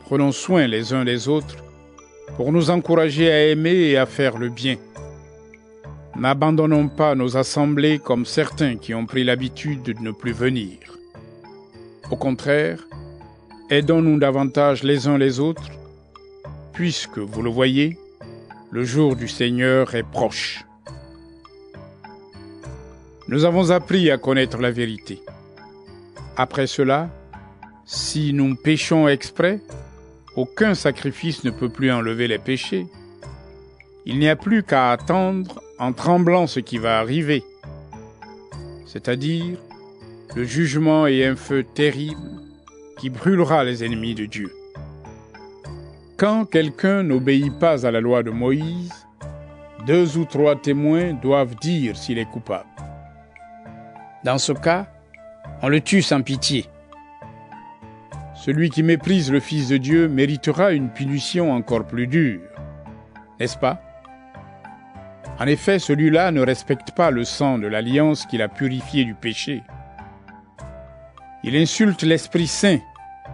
Prenons soin les uns des autres pour nous encourager à aimer et à faire le bien. N'abandonnons pas nos assemblées comme certains qui ont pris l'habitude de ne plus venir. Au contraire, aidons-nous davantage les uns les autres, puisque, vous le voyez, le jour du Seigneur est proche. Nous avons appris à connaître la vérité. Après cela, si nous péchons exprès, aucun sacrifice ne peut plus enlever les péchés. Il n'y a plus qu'à attendre en tremblant ce qui va arriver, c'est-à-dire le jugement et un feu terrible qui brûlera les ennemis de Dieu. Quand quelqu'un n'obéit pas à la loi de Moïse, 2 ou 3 témoins doivent dire s'il est coupable. Dans ce cas, on le tue sans pitié. Celui qui méprise le Fils de Dieu méritera une punition encore plus dure, n'est-ce pas? En effet, celui-là ne respecte pas le sang de l'alliance qu'il a purifié du péché. Il insulte l'Esprit Saint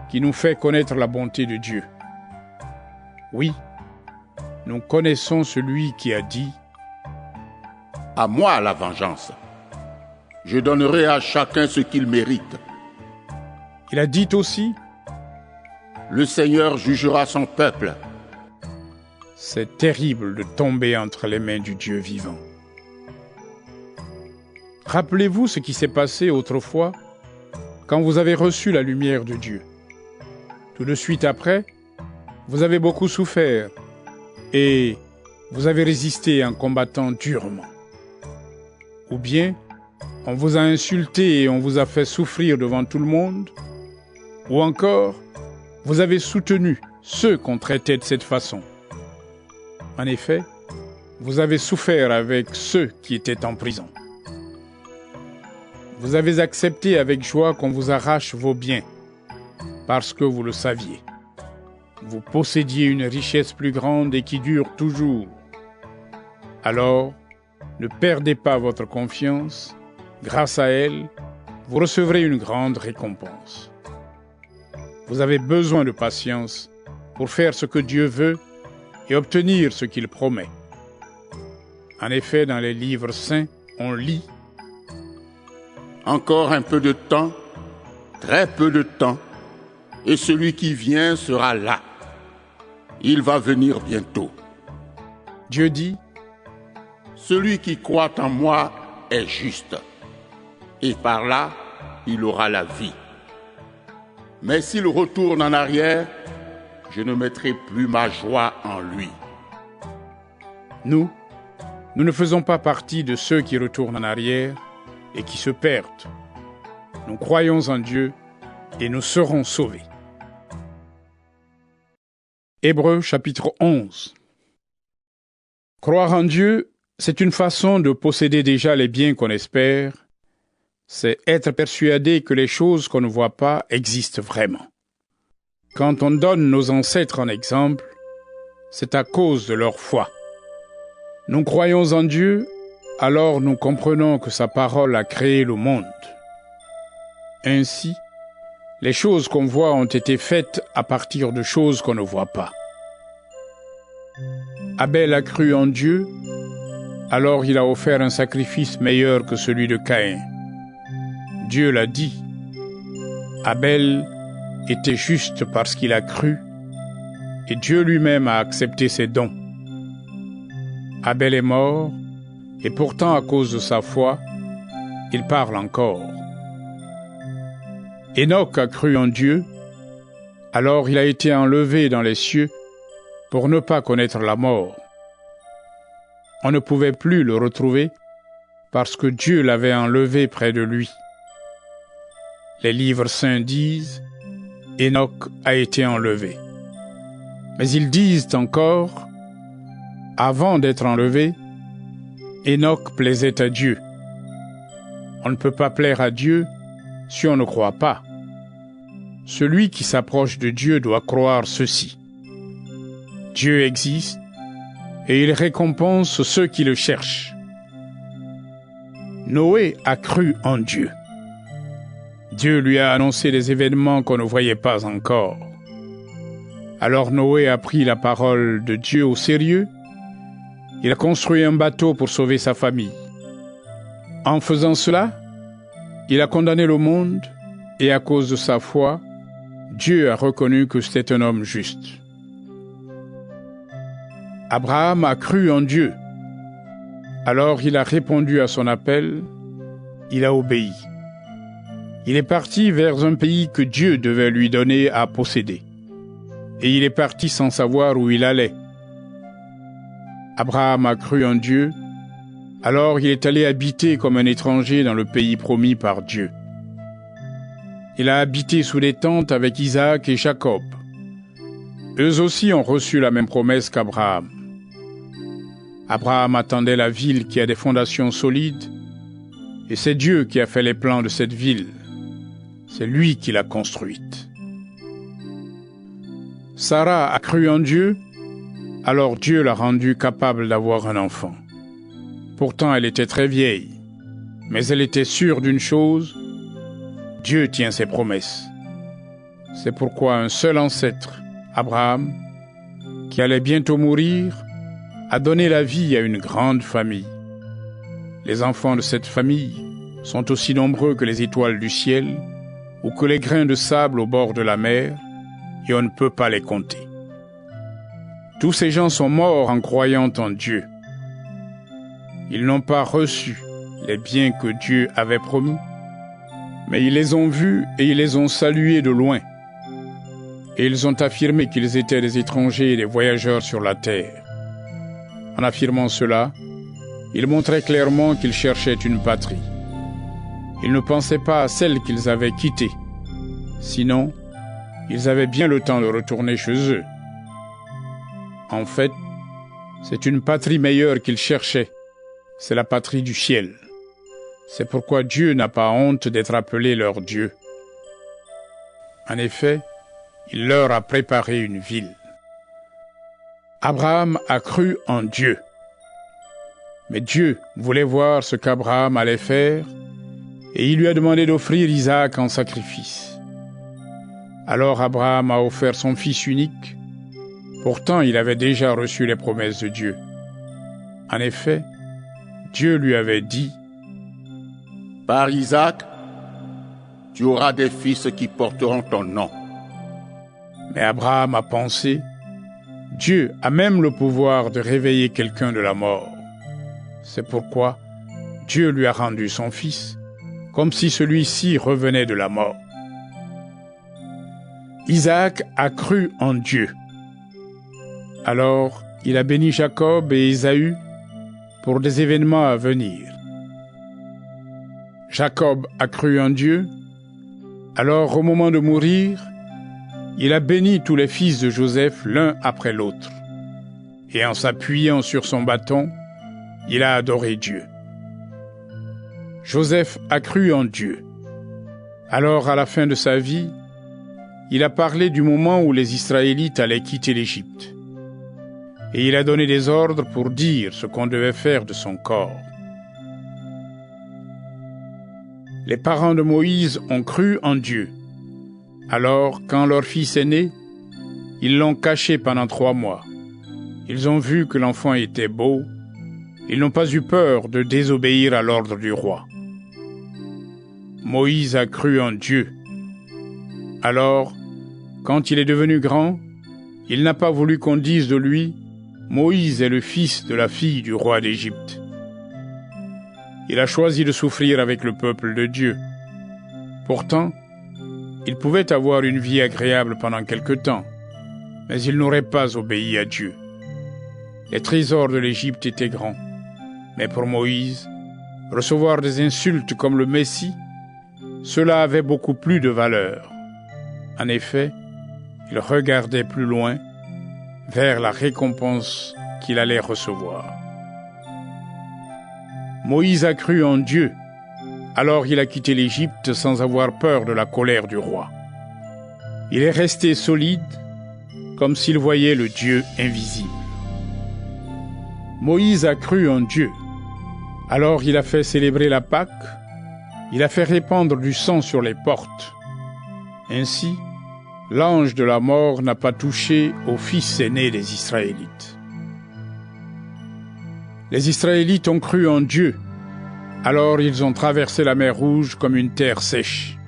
qui nous fait connaître la bonté de Dieu. Oui, nous connaissons celui qui a dit: À moi la vengeance. Je donnerai à chacun ce qu'il mérite. Il a dit aussi: Le Seigneur jugera son peuple. C'est terrible de tomber entre les mains du Dieu vivant. Rappelez-vous ce qui s'est passé autrefois quand vous avez reçu la lumière de Dieu. Tout de suite après, vous avez beaucoup souffert et vous avez résisté en combattant durement. Ou bien, on vous a insulté et on vous a fait souffrir devant tout le monde. Ou encore, vous avez soutenu ceux qu'on traitait de cette façon. En effet, vous avez souffert avec ceux qui étaient en prison. Vous avez accepté avec joie qu'on vous arrache vos biens, parce que vous le saviez. Vous possédiez une richesse plus grande et qui dure toujours. Alors, ne perdez pas votre confiance. Grâce à elle, vous recevrez une grande récompense. Vous avez besoin de patience pour faire ce que Dieu veut et obtenir ce qu'il promet. En effet, dans les livres saints, on lit « Encore un peu de temps, très peu de temps, et celui qui vient sera là. Il va venir bientôt. » Dieu dit « Celui qui croit en moi est juste, et par là, il aura la vie. Mais s'il retourne en arrière, je ne mettrai plus ma joie en lui. » Nous ne faisons pas partie de ceux qui retournent en arrière et qui se perdent. Nous croyons en Dieu et nous serons sauvés. Hébreux chapitre 11. Croire en Dieu, c'est une façon de posséder déjà les biens qu'on espère. C'est être persuadé que les choses qu'on ne voit pas existent vraiment. Quand on donne nos ancêtres en exemple, c'est à cause de leur foi. Nous croyons en Dieu, alors nous comprenons que sa parole a créé le monde. Ainsi, les choses qu'on voit ont été faites à partir de choses qu'on ne voit pas. Abel a cru en Dieu, alors il a offert un sacrifice meilleur que celui de Caïn. Dieu l'a dit. Abel était juste parce qu'il a cru, et Dieu lui-même a accepté ses dons. Abel est mort, et pourtant à cause de sa foi, il parle encore. Enoch a cru en Dieu, alors il a été enlevé dans les cieux pour ne pas connaître la mort. On ne pouvait plus le retrouver parce que Dieu l'avait enlevé près de lui. Les livres saints disent « Enoch a été enlevé ». Mais ils disent encore « Avant d'être enlevé, Enoch plaisait à Dieu ». On ne peut pas plaire à Dieu si on ne croit pas. Celui qui s'approche de Dieu doit croire ceci. Dieu existe et il récompense ceux qui le cherchent. Noé a cru en Dieu. Dieu lui a annoncé des événements qu'on ne voyait pas encore. Alors Noé a pris la parole de Dieu au sérieux. Il a construit un bateau pour sauver sa famille. En faisant cela, il a condamné le monde et à cause de sa foi, Dieu a reconnu que c'était un homme juste. Abraham a cru en Dieu. Alors il a répondu à son appel, il a obéi. Il est parti vers un pays que Dieu devait lui donner à posséder. Et il est parti sans savoir où il allait. Abraham a cru en Dieu, alors il est allé habiter comme un étranger dans le pays promis par Dieu. Il a habité sous des tentes avec Isaac et Jacob. Eux aussi ont reçu la même promesse qu'Abraham. Abraham attendait la ville qui a des fondations solides, et c'est Dieu qui a fait les plans de cette ville. C'est lui qui l'a construite. Sarah a cru en Dieu, alors Dieu l'a rendue capable d'avoir un enfant. Pourtant, elle était très vieille, mais elle était sûre d'une chose, Dieu tient ses promesses. C'est pourquoi un seul ancêtre, Abraham, qui allait bientôt mourir, a donné la vie à une grande famille. Les enfants de cette famille sont aussi nombreux que les étoiles du ciel ou que les grains de sable au bord de la mer, et on ne peut pas les compter. Tous ces gens sont morts en croyant en Dieu. Ils n'ont pas reçu les biens que Dieu avait promis, mais ils les ont vus et ils les ont salués de loin. Et ils ont affirmé qu'ils étaient des étrangers et des voyageurs sur la terre. En affirmant cela, ils montraient clairement qu'ils cherchaient une patrie. Ils ne pensaient pas à celle qu'ils avaient quittée. Sinon, ils avaient bien le temps de retourner chez eux. En fait, c'est une patrie meilleure qu'ils cherchaient. C'est la patrie du ciel. C'est pourquoi Dieu n'a pas honte d'être appelé leur Dieu. En effet, il leur a préparé une ville. Abraham a cru en Dieu. Mais Dieu voulait voir ce qu'Abraham allait faire, et il lui a demandé d'offrir Isaac en sacrifice. Alors Abraham a offert son fils unique. Pourtant, il avait déjà reçu les promesses de Dieu. En effet, Dieu lui avait dit, « Par Isaac, tu auras des fils qui porteront ton nom. » Mais Abraham a pensé, « Dieu a même le pouvoir de réveiller quelqu'un de la mort. » C'est pourquoi Dieu lui a rendu son fils, comme si celui-ci revenait de la mort. Isaac a cru en Dieu. Alors, il a béni Jacob et Ésaü pour des événements à venir. Jacob a cru en Dieu. Alors, au moment de mourir, il a béni tous les fils de Joseph l'un après l'autre. Et en s'appuyant sur son bâton, il a adoré Dieu. Joseph a cru en Dieu. Alors, à la fin de sa vie, il a parlé du moment où les Israélites allaient quitter l'Égypte. Et il a donné des ordres pour dire ce qu'on devait faire de son corps. Les parents de Moïse ont cru en Dieu. Alors, quand leur fils est né, ils l'ont caché pendant 3 mois. Ils ont vu que l'enfant était beau. Ils n'ont pas eu peur de désobéir à l'ordre du roi. Moïse a cru en Dieu. Alors, quand il est devenu grand, il n'a pas voulu qu'on dise de lui « Moïse est le fils de la fille du roi d'Égypte ». Il a choisi de souffrir avec le peuple de Dieu. Pourtant, il pouvait avoir une vie agréable pendant quelque temps, mais il n'aurait pas obéi à Dieu. Les trésors de l'Égypte étaient grands, mais pour Moïse, recevoir des insultes comme le Messie, cela avait beaucoup plus de valeur. En effet, il regardait plus loin, vers la récompense qu'il allait recevoir. Moïse a cru en Dieu, alors il a quitté l'Égypte sans avoir peur de la colère du roi. Il est resté solide, comme s'il voyait le Dieu invisible. Moïse a cru en Dieu, alors il a fait célébrer la Pâque, il a fait répandre du sang sur les portes. Ainsi, l'ange de la mort n'a pas touché au fils aîné des Israélites. Les Israélites ont cru en Dieu, alors ils ont traversé la mer Rouge comme une terre sèche.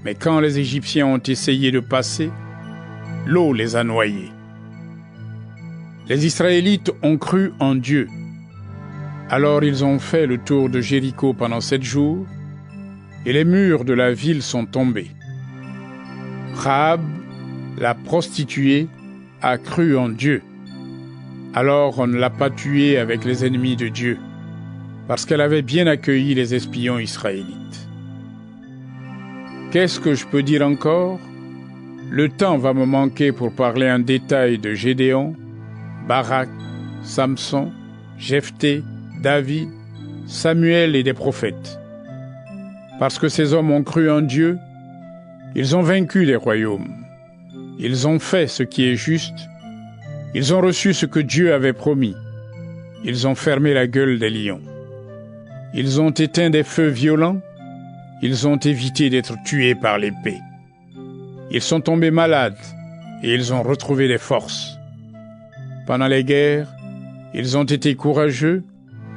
Mais quand les Égyptiens ont essayé de passer, l'eau les a noyés. Les Israélites ont cru en Dieu. Alors ils ont fait le tour de Jéricho pendant 7 jours, et les murs de la ville sont tombés. Rahab, la prostituée, a cru en Dieu. Alors on ne l'a pas tuée avec les ennemis de Dieu, parce qu'elle avait bien accueilli les espions israélites. Qu'est-ce que je peux dire encore? Le temps va me manquer pour parler en détail de Gédéon, Barak, Samson, Jephthé, David, Samuel et des prophètes. Parce que ces hommes ont cru en Dieu, ils ont vaincu les royaumes. Ils ont fait ce qui est juste. Ils ont reçu ce que Dieu avait promis. Ils ont fermé la gueule des lions. Ils ont éteint des feux violents. Ils ont évité d'être tués par l'épée. Ils sont tombés malades et ils ont retrouvé des forces. Pendant les guerres, ils ont été courageux.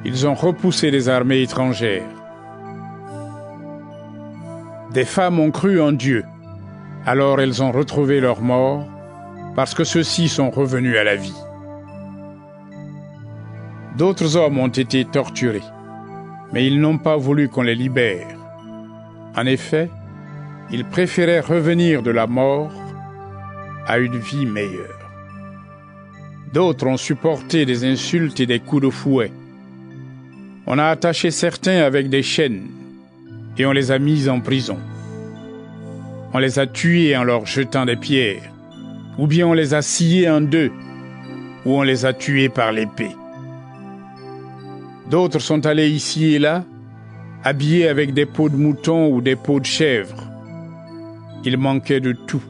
Ils ont repoussé les armées étrangères. Des femmes ont cru en Dieu. Alors elles ont retrouvé leurs morts, parce que ceux-ci sont revenus à la vie. D'autres hommes ont été torturés, mais ils n'ont pas voulu qu'on les libère. En effet, ils préféraient revenir de la mort à une vie meilleure. D'autres ont supporté des insultes et des coups de fouet. On a attaché certains avec des chaînes et on les a mis en prison. On les a tués en leur jetant des pierres, ou bien on les a sciés en deux, ou on les a tués par l'épée. D'autres sont allés ici et là, habillés avec des peaux de mouton ou des peaux de chèvre. Il manquait de tout.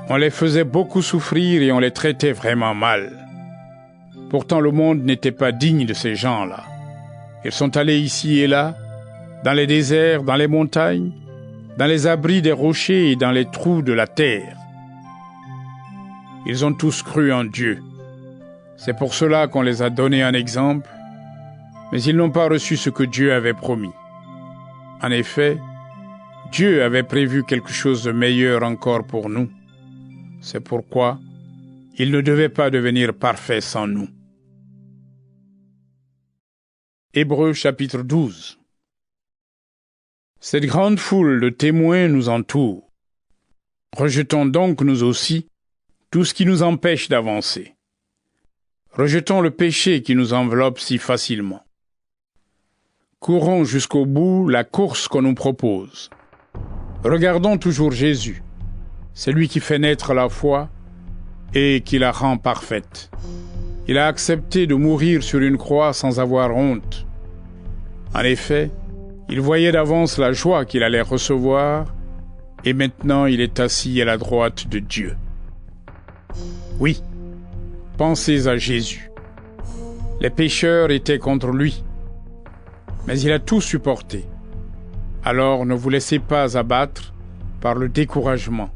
On les faisait beaucoup souffrir et on les traitait vraiment mal. Pourtant, le monde n'était pas digne de ces gens-là. Ils sont allés ici et là, dans les déserts, dans les montagnes, dans les abris des rochers et dans les trous de la terre. Ils ont tous cru en Dieu. C'est pour cela qu'on les a donnés un exemple, mais ils n'ont pas reçu ce que Dieu avait promis. En effet, Dieu avait prévu quelque chose de meilleur encore pour nous. C'est pourquoi il ne devait pas devenir parfait sans nous. Hébreux chapitre 12. Cette grande foule de témoins nous entoure. Rejetons donc nous aussi tout ce qui nous empêche d'avancer. Rejetons le péché qui nous enveloppe si facilement. Courons jusqu'au bout la course qu'on nous propose. Regardons toujours Jésus. C'est lui qui fait naître la foi et qui la rend parfaite. Il a accepté de mourir sur une croix sans avoir honte. En effet, il voyait d'avance la joie qu'il allait recevoir et maintenant il est assis à la droite de Dieu. Oui, pensez à Jésus. Les pécheurs étaient contre lui, mais il a tout supporté. Alors ne vous laissez pas abattre par le découragement.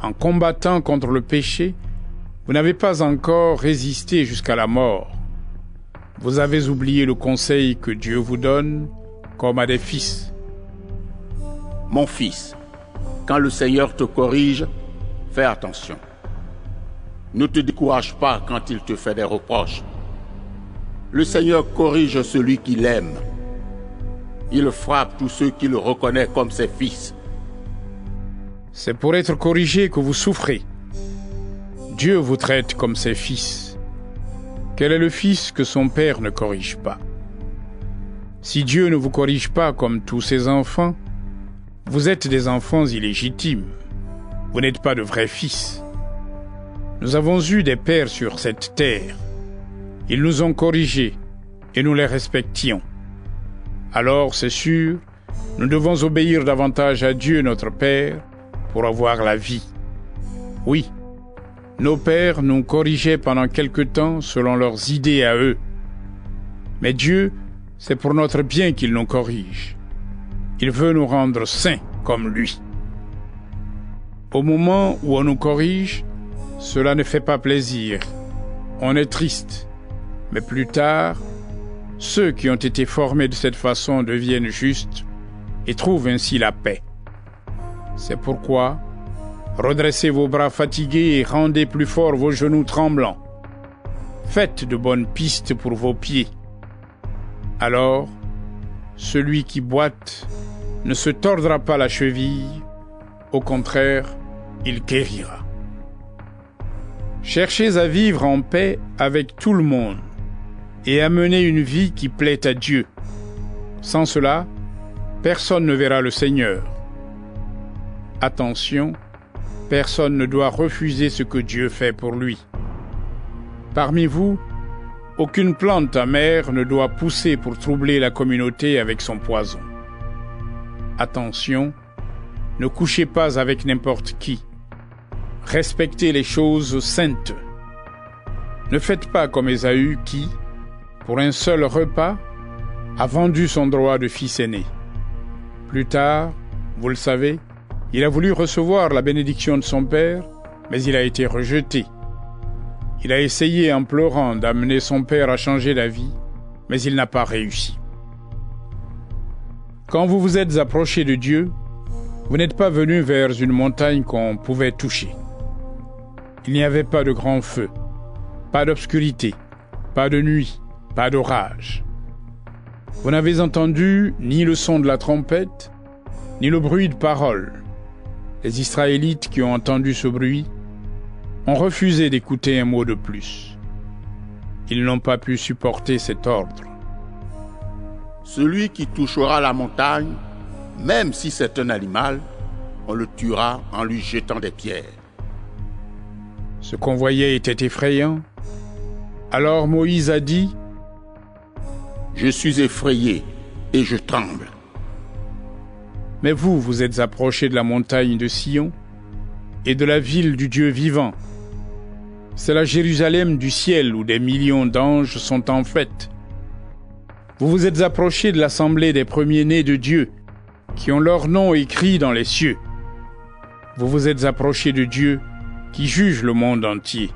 En combattant contre le péché, vous n'avez pas encore résisté jusqu'à la mort. Vous avez oublié le conseil que Dieu vous donne comme à des fils. Mon fils, quand le Seigneur te corrige, fais attention. Ne te décourage pas quand il te fait des reproches. Le Seigneur corrige celui qu'il aime. Il frappe tous ceux qu'il reconnaît comme ses fils. C'est pour être corrigé que vous souffrez. Dieu vous traite comme ses fils. Quel est le fils que son père ne corrige pas? Si Dieu ne vous corrige pas comme tous ses enfants, vous êtes des enfants illégitimes. Vous n'êtes pas de vrais fils. Nous avons eu des pères sur cette terre. Ils nous ont corrigés et nous les respections. Alors, c'est sûr, nous devons obéir davantage à Dieu notre Père pour avoir la vie. Oui, nos pères nous corrigeaient pendant quelque temps selon leurs idées à eux. Mais Dieu, c'est pour notre bien qu'il nous corrige. Il veut nous rendre saints comme lui. Au moment où on nous corrige, cela ne fait pas plaisir. On est triste. Mais plus tard, ceux qui ont été formés de cette façon deviennent justes et trouvent ainsi la paix. C'est pourquoi, redressez vos bras fatigués et rendez plus fort vos genoux tremblants. Faites de bonnes pistes pour vos pieds. Alors, celui qui boite ne se tordra pas la cheville, au contraire, il guérira. Cherchez à vivre en paix avec tout le monde et à mener une vie qui plaît à Dieu. Sans cela, personne ne verra le Seigneur. Attention, personne ne doit refuser ce que Dieu fait pour lui. Parmi vous, aucune plante amère ne doit pousser pour troubler la communauté avec son poison. Attention, ne couchez pas avec n'importe qui. Respectez les choses saintes. Ne faites pas comme Ésaü qui, pour un seul repas, a vendu son droit de fils aîné. Plus tard, vous le savez, il a voulu recevoir la bénédiction de son père, mais il a été rejeté. Il a essayé en pleurant d'amener son père à changer d'avis, mais il n'a pas réussi. Quand vous vous êtes approché de Dieu, Vous n'êtes pas venus vers une montagne qu'on pouvait toucher. Il n'y avait pas de grand feu, pas d'obscurité, pas de nuit, pas d'orage. Vous n'avez entendu ni le son de la trompette, ni le bruit de parole. Les Israélites qui ont entendu ce bruit ont refusé d'écouter un mot de plus. Ils n'ont pas pu supporter cet ordre. Celui qui touchera la montagne, même si c'est un animal, on le tuera en lui jetant des pierres. Ce qu'on voyait était effrayant. Alors Moïse a dit : Je suis effrayé et je tremble. Mais vous, vous êtes approchés de la montagne de Sion et de la ville du Dieu vivant. C'est la Jérusalem du ciel où des millions d'anges sont en fête. Vous vous êtes approchés de l'assemblée des premiers-nés de Dieu, qui ont leur nom écrit dans les cieux. Vous vous êtes approchés de Dieu, qui juge le monde entier.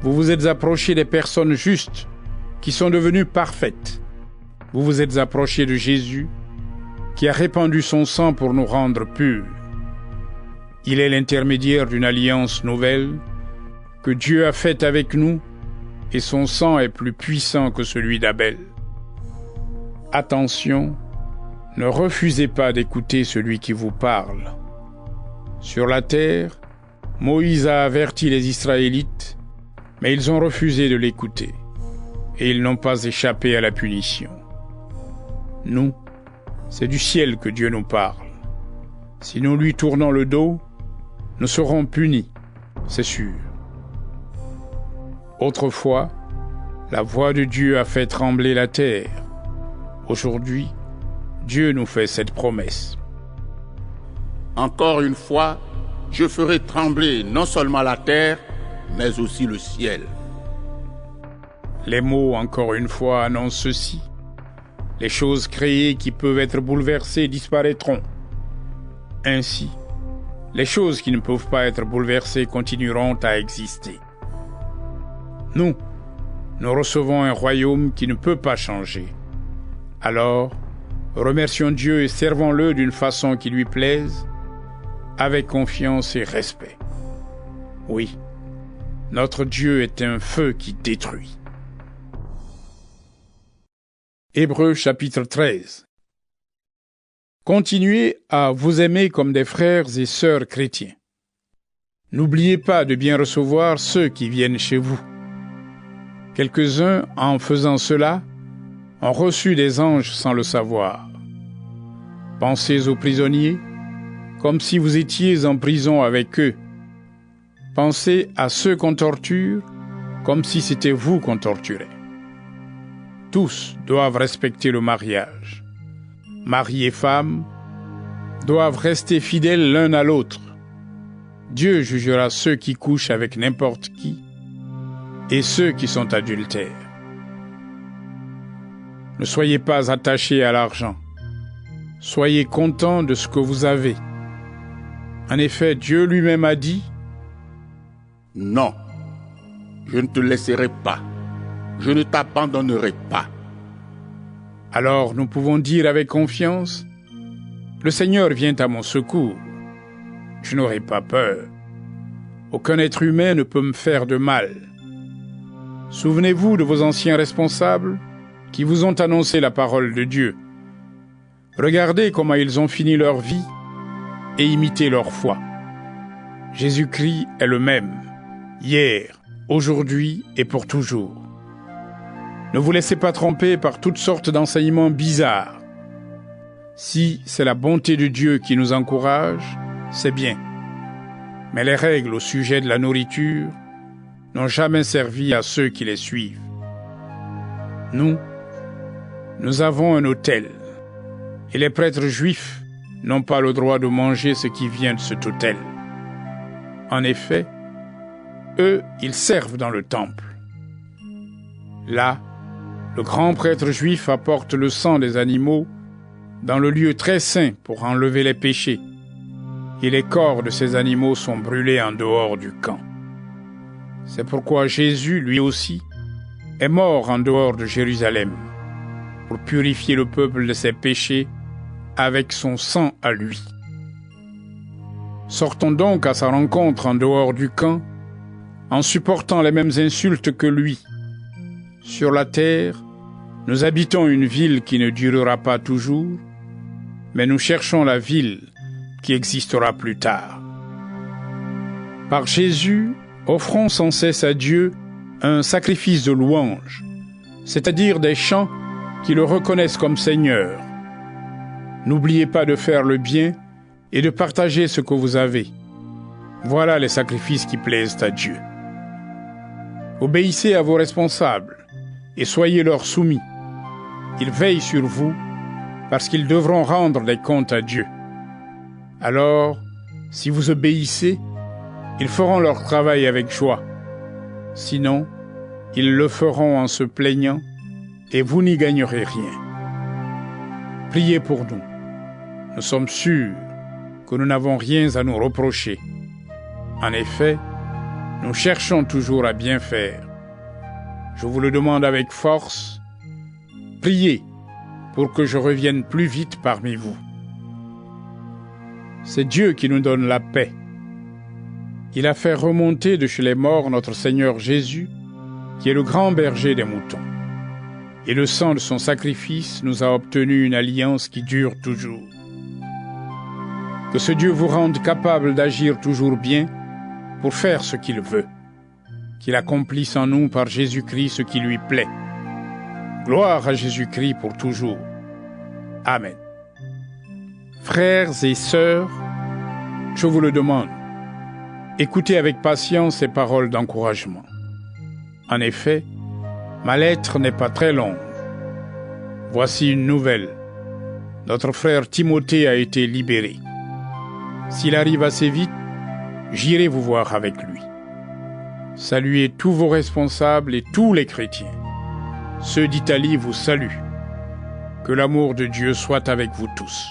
Vous vous êtes approchés des personnes justes, qui sont devenues parfaites. Vous vous êtes approchés de Jésus, qui a répandu son sang pour nous rendre purs. Il est l'intermédiaire d'une alliance nouvelle que Dieu a faite avec nous, et son sang est plus puissant que celui d'Abel. Attention, ne refusez pas d'écouter celui qui vous parle. Sur la terre, Moïse a averti les Israélites, mais ils ont refusé de l'écouter, et ils n'ont pas échappé à la punition. Nous, c'est du ciel que Dieu nous parle. Si nous lui tournons le dos, nous serons punis, c'est sûr. Autrefois, la voix de Dieu a fait trembler la terre. Aujourd'hui, Dieu nous fait cette promesse. Encore une fois, je ferai trembler non seulement la terre, mais aussi le ciel. Les mots, encore une fois, annoncent ceci. Les choses créées qui peuvent être bouleversées disparaîtront. Ainsi, les choses qui ne peuvent pas être bouleversées continueront à exister. Nous recevons un royaume qui ne peut pas changer. Alors, remercions Dieu et servons-le d'une façon qui lui plaise, avec confiance et respect. Oui, notre Dieu est un feu qui détruit. Hébreux chapitre 13. Continuez à vous aimer comme des frères et sœurs chrétiens. N'oubliez pas de bien recevoir ceux qui viennent chez vous. Quelques-uns, en faisant cela, ont reçu des anges sans le savoir. Pensez aux prisonniers, comme si vous étiez en prison avec eux. Pensez à ceux qu'on torture, comme si c'était vous qu'on torturait. Tous doivent respecter le mariage. Mari et femme doivent rester fidèles l'un à l'autre. Dieu jugera ceux qui couchent avec n'importe qui et ceux qui sont adultères. Ne soyez pas attachés à l'argent. Soyez contents de ce que vous avez. En effet, Dieu lui-même a dit : Non, je ne te laisserai pas. Je ne t'abandonnerai pas. Alors nous pouvons dire avec confiance : Le Seigneur vient à mon secours. Je n'aurai pas peur. Aucun être humain ne peut me faire de mal. Souvenez-vous de vos anciens responsables qui vous ont annoncé la parole de Dieu. Regardez comment ils ont fini leur vie et imitez leur foi. Jésus-Christ est le même, hier, aujourd'hui et pour toujours. Ne vous laissez pas tromper par toutes sortes d'enseignements bizarres. Si c'est la bonté de Dieu qui nous encourage, c'est bien. Mais les règles au sujet de la nourriture n'ont jamais servi à ceux qui les suivent. Nous avons un autel, et les prêtres juifs n'ont pas le droit de manger ce qui vient de cet autel. En effet, eux, ils servent dans le temple. Là, le grand prêtre juif apporte le sang des animaux dans le lieu très saint pour enlever les péchés, et les corps de ces animaux sont brûlés en dehors du camp. C'est pourquoi Jésus, lui aussi, est mort en dehors de Jérusalem, pour purifier le peuple de ses péchés avec son sang à lui. Sortons donc à sa rencontre en dehors du camp, en supportant les mêmes insultes que lui. Sur la terre, nous habitons une ville qui ne durera pas toujours, mais nous cherchons la ville qui existera plus tard. Par Jésus, offrons sans cesse à Dieu un sacrifice de louange, c'est-à-dire des chants qui le reconnaissent comme Seigneur. N'oubliez pas de faire le bien et de partager ce que vous avez. Voilà les sacrifices qui plaisent à Dieu. Obéissez à vos responsables et soyez leur soumis. Ils veillent sur vous parce qu'ils devront rendre des comptes à Dieu. Alors, si vous obéissez, ils feront leur travail avec joie. Sinon, ils le feront en se plaignant et vous n'y gagnerez rien. Priez pour nous. Nous sommes sûrs que nous n'avons rien à nous reprocher. En effet, nous cherchons toujours à bien faire. Je vous le demande avec force, priez pour que je revienne plus vite parmi vous. C'est Dieu qui nous donne la paix. Il a fait remonter de chez les morts notre Seigneur Jésus, qui est le grand berger des moutons. Et le sang de son sacrifice nous a obtenu une alliance qui dure toujours. Que ce Dieu vous rende capable d'agir toujours bien pour faire ce qu'il veut. Qu'il accomplisse en nous par Jésus-Christ ce qui lui plaît. Gloire à Jésus-Christ pour toujours. Amen. Frères et sœurs, je vous le demande, écoutez avec patience ces paroles d'encouragement. En effet, ma lettre n'est pas très longue. Voici une nouvelle. Notre frère Timothée a été libéré. S'il arrive assez vite, j'irai vous voir avec lui. Saluez tous vos responsables et tous les chrétiens. Ceux d'Italie vous saluent. Que l'amour de Dieu soit avec vous tous.